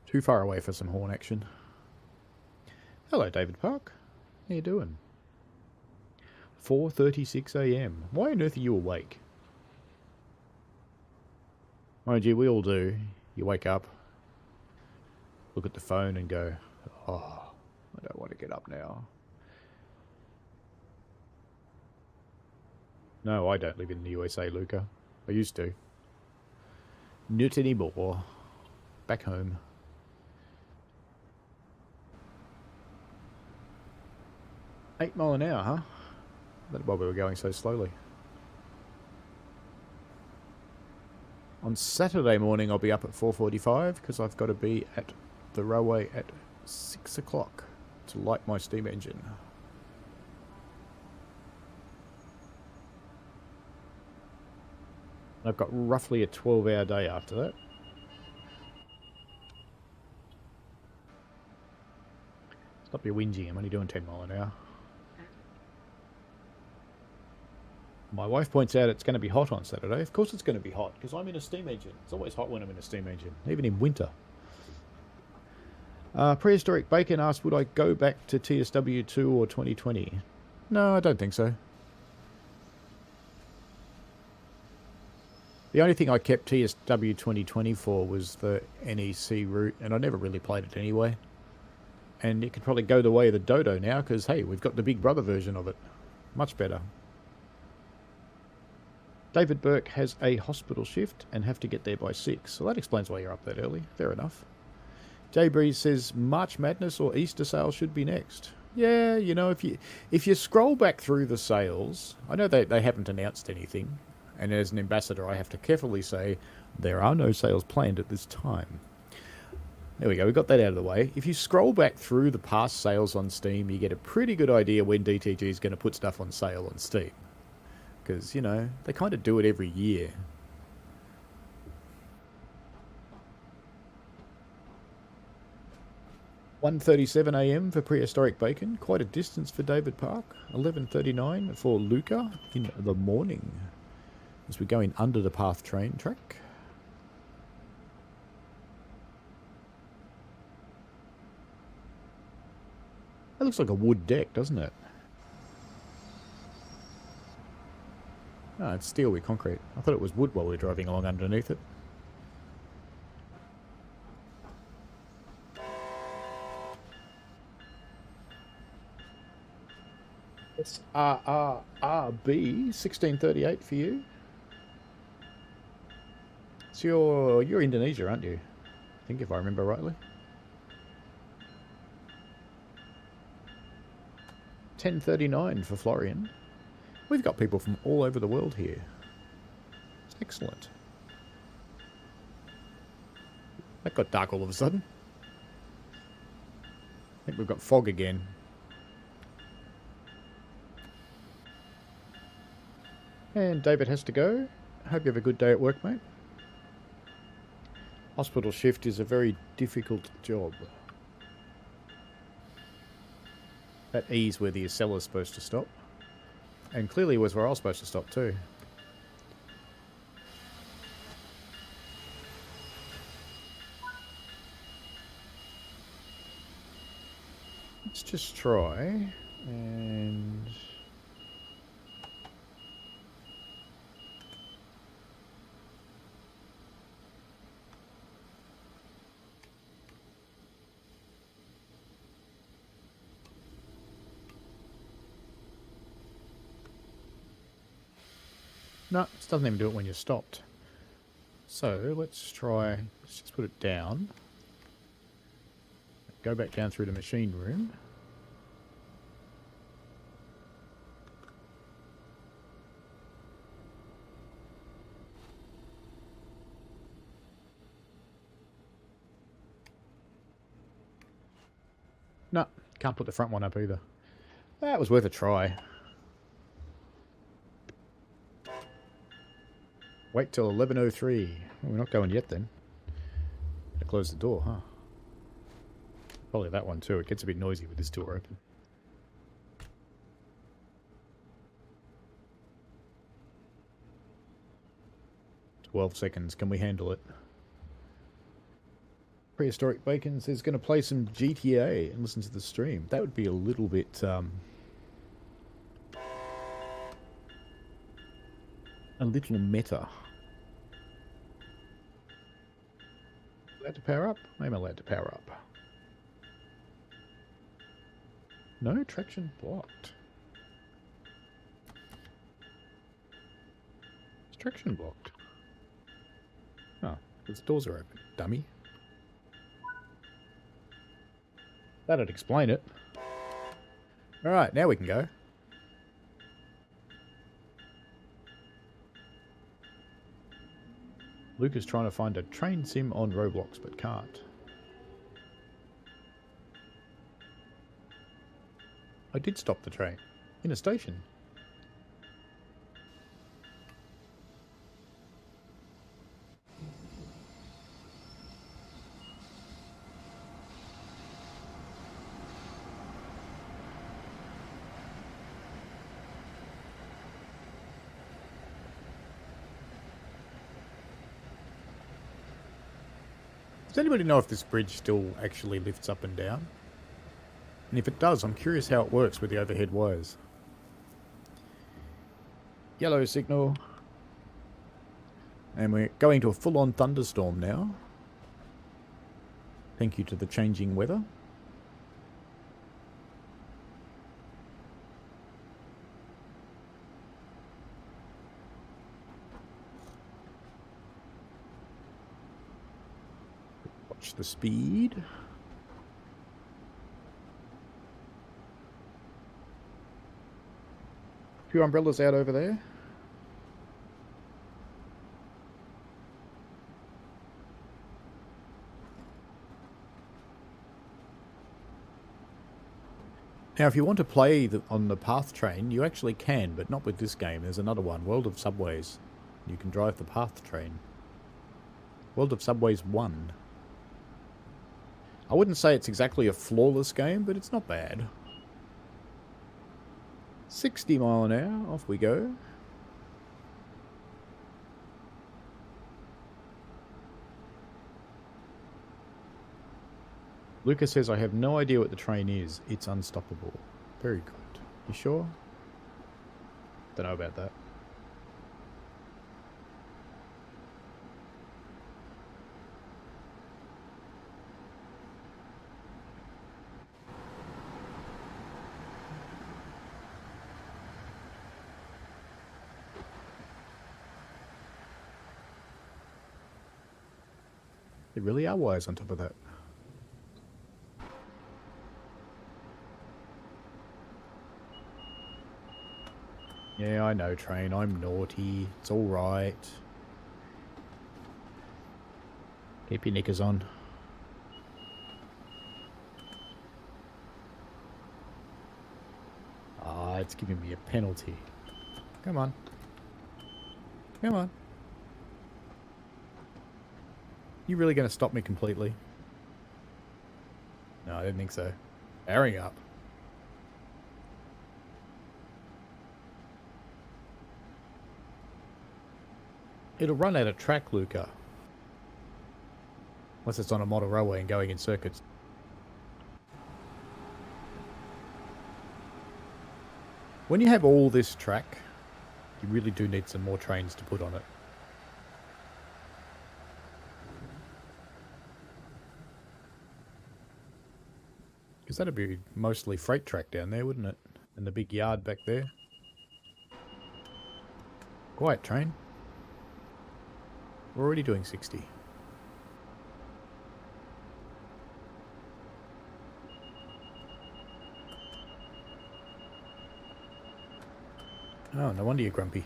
Speaker 1: Too far away for some horn action. Hello, David Park. How you doing? 4:36 AM. Why on earth are you awake? Mind you, we all do. You wake up, look at the phone and go, oh, I don't want to get up now. No, I don't live in the USA, Luca. I used to. Not anymore. Back home. 8 miles an hour, huh? That's why we were going so slowly. On Saturday morning, I'll be up at 4:45 because I've got to be at the railway at 6 o'clock to light my steam engine. I've got roughly a 12-hour day after that. Stop your whinging, I'm only doing 10 miles an hour. My wife points out it's going to be hot on Saturday. Of course it's going to be hot, because I'm in a steam engine. It's always hot when I'm in a steam engine, even in winter. Prehistoric Bacon asked, would I go back to TSW2 or 2020? No, I don't think so. The only thing I kept TSW 2020 for was the NEC route, and I never really played it anyway. And it could probably go the way of the Dodo now, because, hey, we've got the Big Brother version of it. Much better. David Burke has a hospital shift and have to get there by 6. So that explains why you're up that early. Fair enough. J Breeze says March Madness or Easter sale should be next. Yeah, you know, if you scroll back through the sales, I know they haven't announced anything. And as an ambassador, I have to carefully say there are no sales planned at this time. There we go, we got that out of the way. If you scroll back through the past sales on Steam, you get a pretty good idea when DTG is going to put stuff on sale on Steam. Because, you know, they kind of do it every year. $1:37 a.m. for prehistoric bacon. Quite a distance for David Park. 11:39 for Luca in the morning. As we're going under the path train track. That looks like a wood deck, doesn't it? Oh, it's steel with concrete. I thought it was wood while we were driving along underneath it. SRRRB 1638 for you. So you're Indonesia, aren't you? I think, if I remember rightly. 1039 for Florian. We've got people from all over the world here. It's excellent. That got dark all of a sudden. I think we've got fog again. And David has to go. Hope you have a good day at work, mate. Hospital shift is a very difficult job. That E's where the Acella's supposed to stop. And clearly was where I was supposed to stop too. Let's just try and... No, it doesn't even do it when you're stopped. So let's try, let's just put it down. Go back down through the machine room. No, can't put the front one up either. That was worth a try. Wait till 11:03. We're not going yet then. Gotta close the door, huh? Probably that one too. It gets a bit noisy with this door open. "12 seconds. Can we handle it?" Prehistoric Bacon says going to play some GTA and listen to the stream. That would be a little bit... a little meta. Allowed to power up? I'm allowed to power up. No, traction blocked. Is traction blocked? Oh, because the doors are open, dummy. That'd explain it. Alright, now we can go. Luke is trying to find a train sim on Roblox, but can't. I did stop the train. In a station. Does anybody know if this bridge still actually lifts up and down? And if it does, I'm curious how it works with the overhead wires. Yellow signal. And we're going to a full-on thunderstorm now. Thank you to the changing weather. Watch the speed. Few umbrellas out over there. Now, if you want to play on the path train, you actually can, but not with this game. There's another one, World of Subways. You can drive the path train. World of Subways 1. I wouldn't say it's exactly a flawless game, but it's not bad. 60 mile an hour, off we go. Lucas says, I have no idea what the train is. It's unstoppable. Very good. You sure? Don't know about that. There really are wires on top of that. Yeah, I know, train. I'm naughty. It's alright. Keep your knickers on. Ah, it's giving me a penalty. Come on. Come on. You really going to stop me completely? No, I didn't think so. Bearing up. It'll run out of track, Luca. Unless it's on a model railway and going in circuits. When you have all this track, you really do need some more trains to put on it. Because that'd be mostly freight track down there, wouldn't it? And the big yard back there. Quiet, train. We're already doing 60. Oh, no wonder you're grumpy.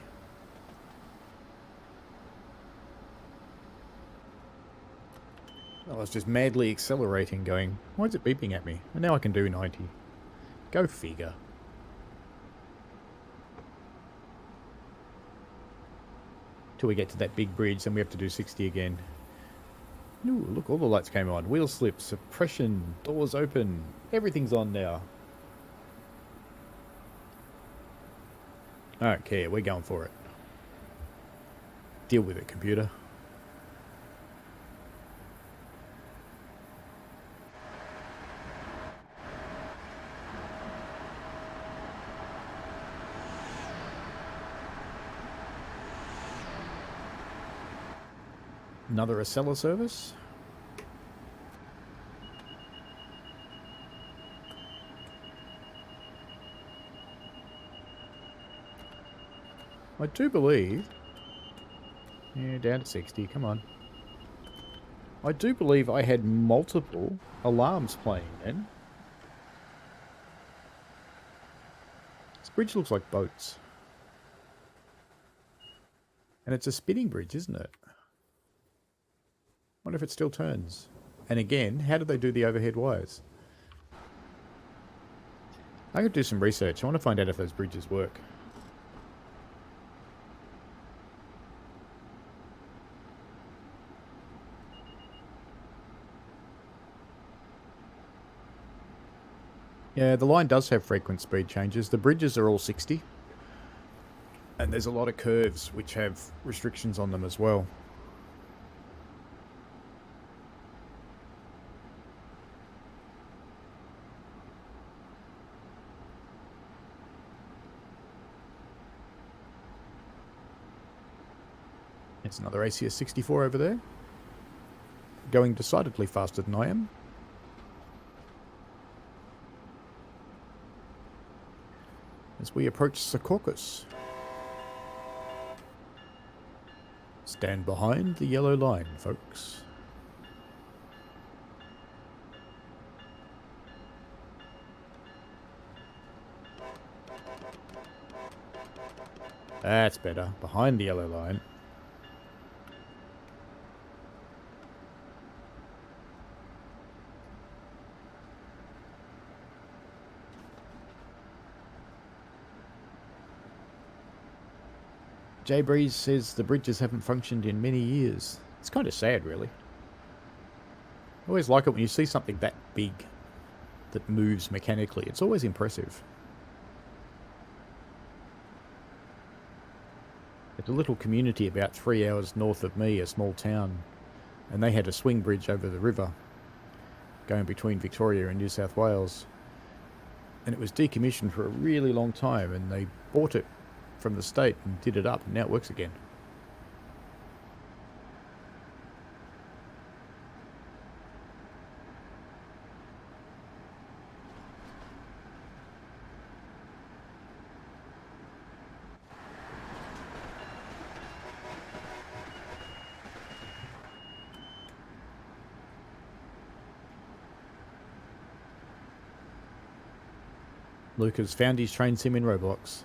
Speaker 1: I was just madly accelerating, going, why is it beeping at me? And now I can do 90. Go figure. Till we get to that big bridge, then we have to do 60 again. Ooh, look, all the lights came on. Wheel slip, suppression, doors open. Everything's on now. I don't care, we're going for it. Deal with it, computer. Another Acela service. I do believe... Yeah, down to 60, come on. I do believe I had multiple alarms playing then. This bridge looks like boats. And it's a spinning bridge, isn't it? Wonder if it still turns. And again, how did they do the overhead wires? I could do some research. I want to find out if those bridges work. Yeah, the line does have frequent speed changes. The bridges are all 60. And there's a lot of curves which have restrictions on them as well. It's another ACS 64 over there. Going decidedly faster than I am. As we approach Secaucus. Stand behind the yellow line, folks. That's better. Behind the yellow line. Jay Breeze says the bridges haven't functioned in many years. It's kind of sad, really. I always like it when you see something that big that moves mechanically. It's always impressive. There's a little community about 3 hours north of me, a small town, and they had a swing bridge over the river going between Victoria and New South Wales. And it was decommissioned for a really long time, and they bought it from the state and did it up, and now it works again. Luca's found his train sim in Roblox.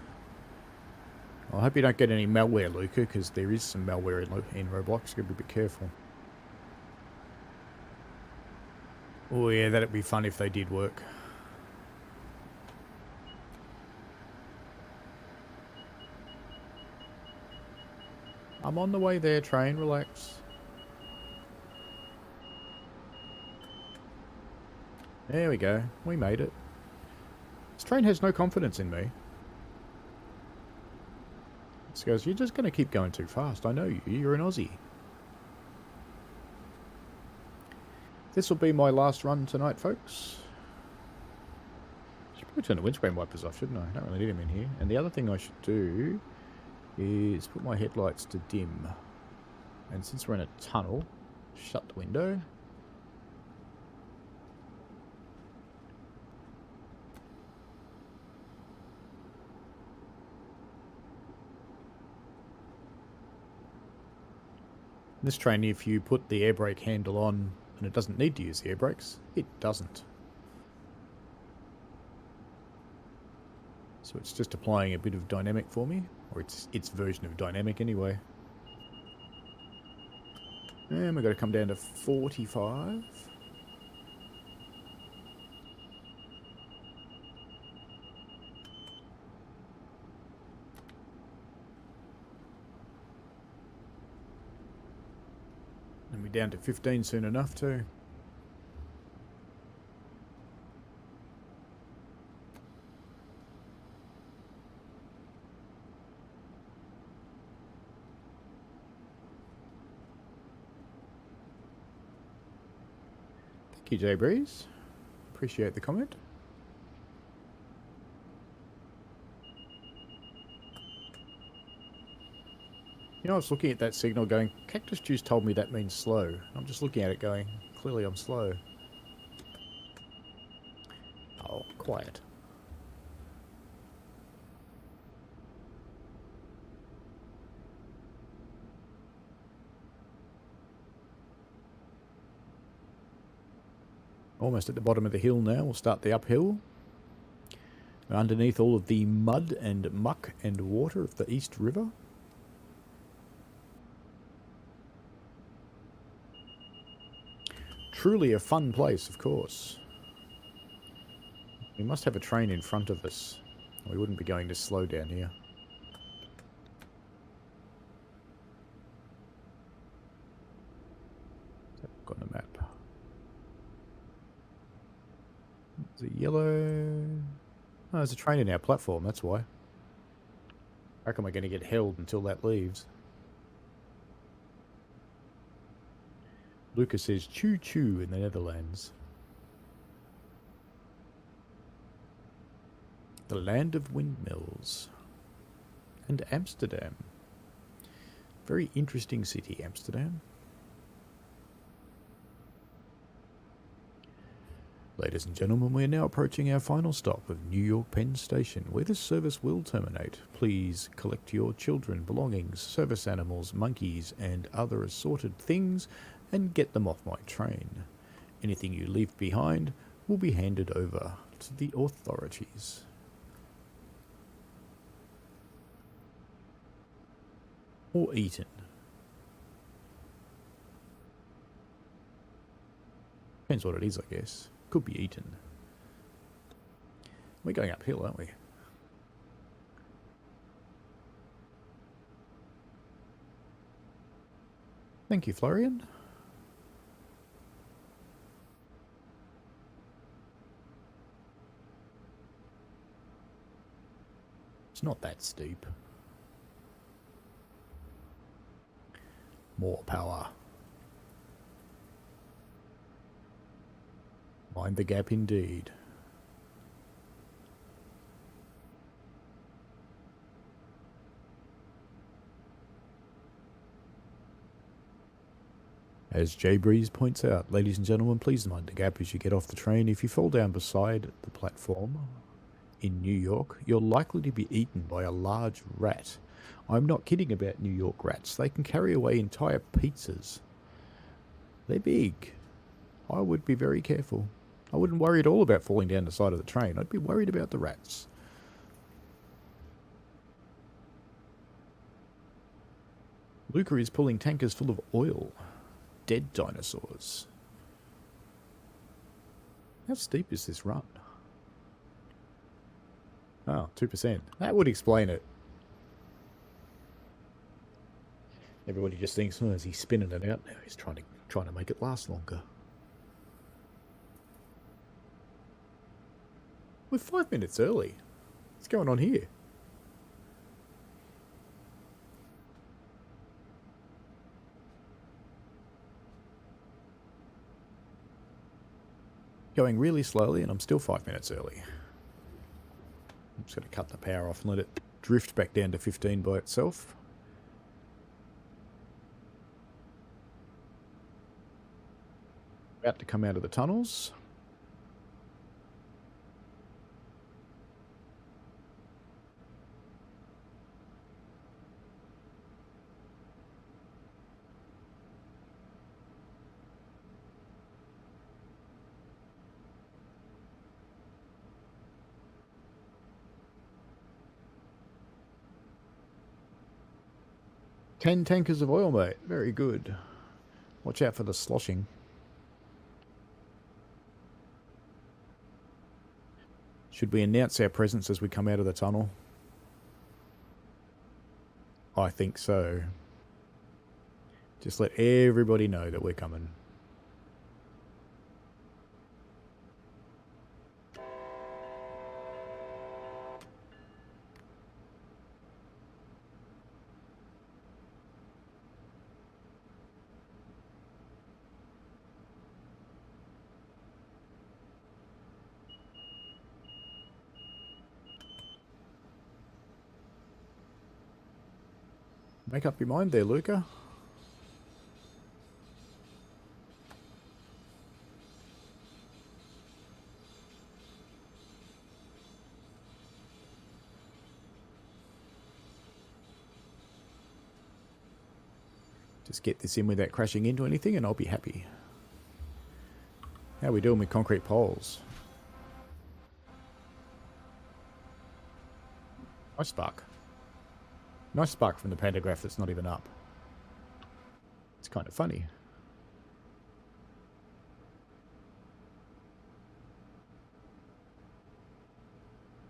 Speaker 1: I hope you don't get any malware, Luca, because there is some malware in Roblox. You've got to be a bit careful. Oh yeah, that'd be fun if they did work. I'm on the way there, train. Relax. There we go. We made it. This train has no confidence in me. This goes, you're just going to keep going too fast. I know you. You're an Aussie. This will be my last run tonight, folks. Should probably turn the windscreen wipers off, shouldn't I? I don't really need them in here. And the other thing I should do is put my headlights to dim. And since we're in a tunnel, shut the window. This train, if you put the air brake handle on and it doesn't need to use the air brakes, it doesn't. So it's just applying a bit of dynamic for me, or its version of dynamic anyway. And we've got to come down to 45. And we're down to 15 soon enough too. Thank you, Jay Breeze. Appreciate the comment. You know, I was looking at that signal going, Cactus Juice told me that means slow. I'm just looking at it going, clearly I'm slow. Oh, quiet. Almost at the bottom of the hill now. We'll start the uphill. Underneath all of the mud and muck and water of the East River. Truly a fun place, of course. We must have a train in front of us. We wouldn't be going this slow down here. Got a map. There's a yellow... Oh, there's a train in our platform, that's why. How come we're going to get held until that leaves? Lucas says choo-choo in the Netherlands. The land of windmills. And Amsterdam. Very interesting city, Amsterdam. Ladies and gentlemen, we are now approaching our final stop of New York Penn Station, where this service will terminate. Please collect your children, belongings, service animals, monkeys, and other assorted things and get them off my train. Anything you leave behind will be handed over to the authorities. Or eaten. Depends what it is, I guess. Could be eaten. We're going uphill, aren't we? Thank you, Florian. It's not that steep. More power. Mind the gap indeed. As Jay Breeze points out, ladies and gentlemen, please mind the gap as you get off the train. If you fall down beside the platform in New York, you're likely to be eaten by a large rat. I'm not kidding about New York rats. They can carry away entire pizzas. They're big. I would be very careful. I wouldn't worry at all about falling down the side of the train. I'd be worried about the rats. Luca is pulling tankers full of oil. Dead dinosaurs. How steep is this run? Oh, 2%. That would explain it. Everybody just thinks, oh, is he spinning it out now? He's trying to make it last longer. We're 5 minutes early. What's going on here? Going really slowly, and I'm still 5 minutes early. I'm just going to cut the power off and let it drift back down to 15 by itself. About to come out of the tunnels. "10 tankers of oil, mate. Very good. Watch out for the sloshing." Should we announce our presence as we come out of the tunnel? I think so. Just let everybody know that we're coming. Make up your mind there, Luca. Just get this in without crashing into anything and I'll be happy. How are we doing with concrete poles? Nice spark. Nice spark from the pantograph that's not even up. It's kind of funny.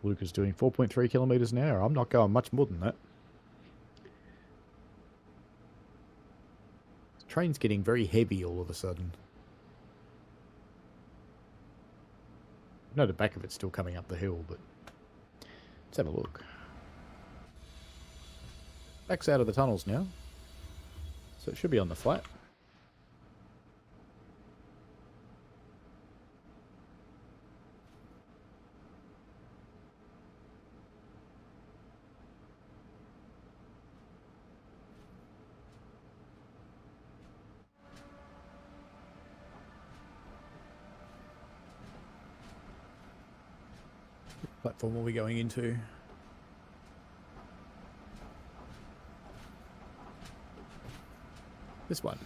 Speaker 1: Luca's doing 4.3 kilometers an hour. I'm not going much more than that. The train's getting very heavy all of a sudden. I know the back of it's still coming up the hill, but let's have a look. Back's out of the tunnels now, so it should be on the flat. What platform are we going into? This one.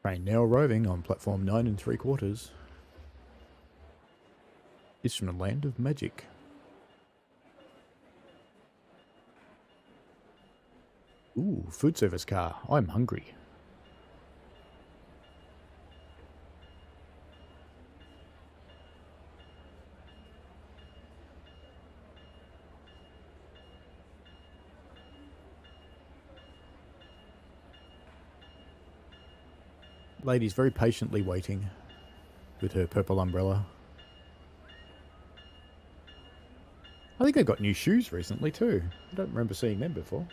Speaker 1: Train now arriving on platform 9 3/4. is from the land of magic. Ooh, food service car. I'm hungry. Lady's very patiently waiting with her purple umbrella. I think they've got new shoes recently too. I don't remember seeing them before.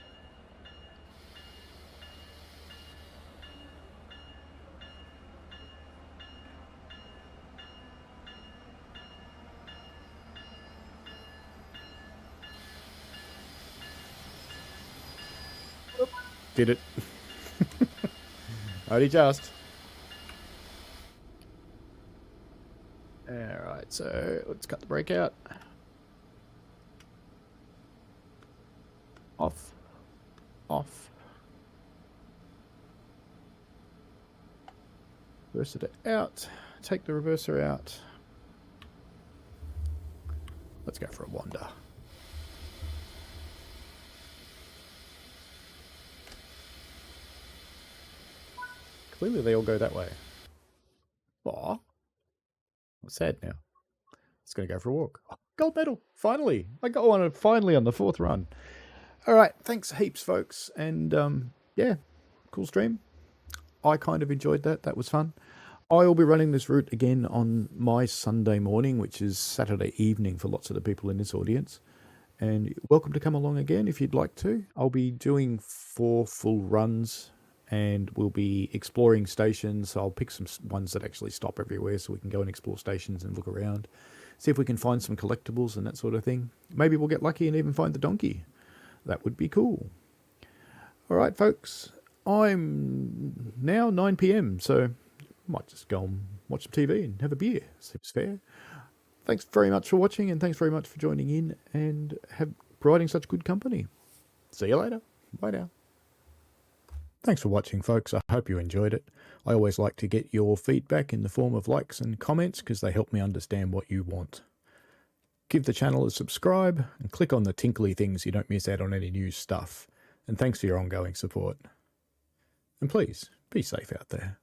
Speaker 1: Did it. Only just. Alright, so let's cut the brake out. Off. Off. Reverser out. Take the reverser out. Let's go for a wander. Clearly they all go that way. Aw. I'm sad now. It's going to go for a walk. Oh, gold medal! Finally! I got one finally on the 4th run. Alright, thanks heaps, folks. And, yeah, cool stream. I kind of enjoyed that. That was fun. I will be running this route again on my Sunday morning, which is Saturday evening for lots of the people in this audience. And you're welcome to come along again if you'd like to. I'll be doing 4 full runs. And we'll be exploring stations. I'll pick some ones that actually stop everywhere so we can go and explore stations and look around. See if we can find some collectibles and that sort of thing. Maybe we'll get lucky and even find the donkey. That would be cool. All right, folks. I'm now 9 p.m. So I might just go and watch some TV and have a beer. Seems fair. Thanks very much for watching and thanks very much for joining in and providing such good company. See you later. Bye now. Thanks for watching, folks. I hope you enjoyed it. I always like to get your feedback in the form of likes and comments because they help me understand what you want. Give the channel a subscribe and click on the tinkly things so you don't miss out on any new stuff. And thanks for your ongoing support. And please, be safe out there.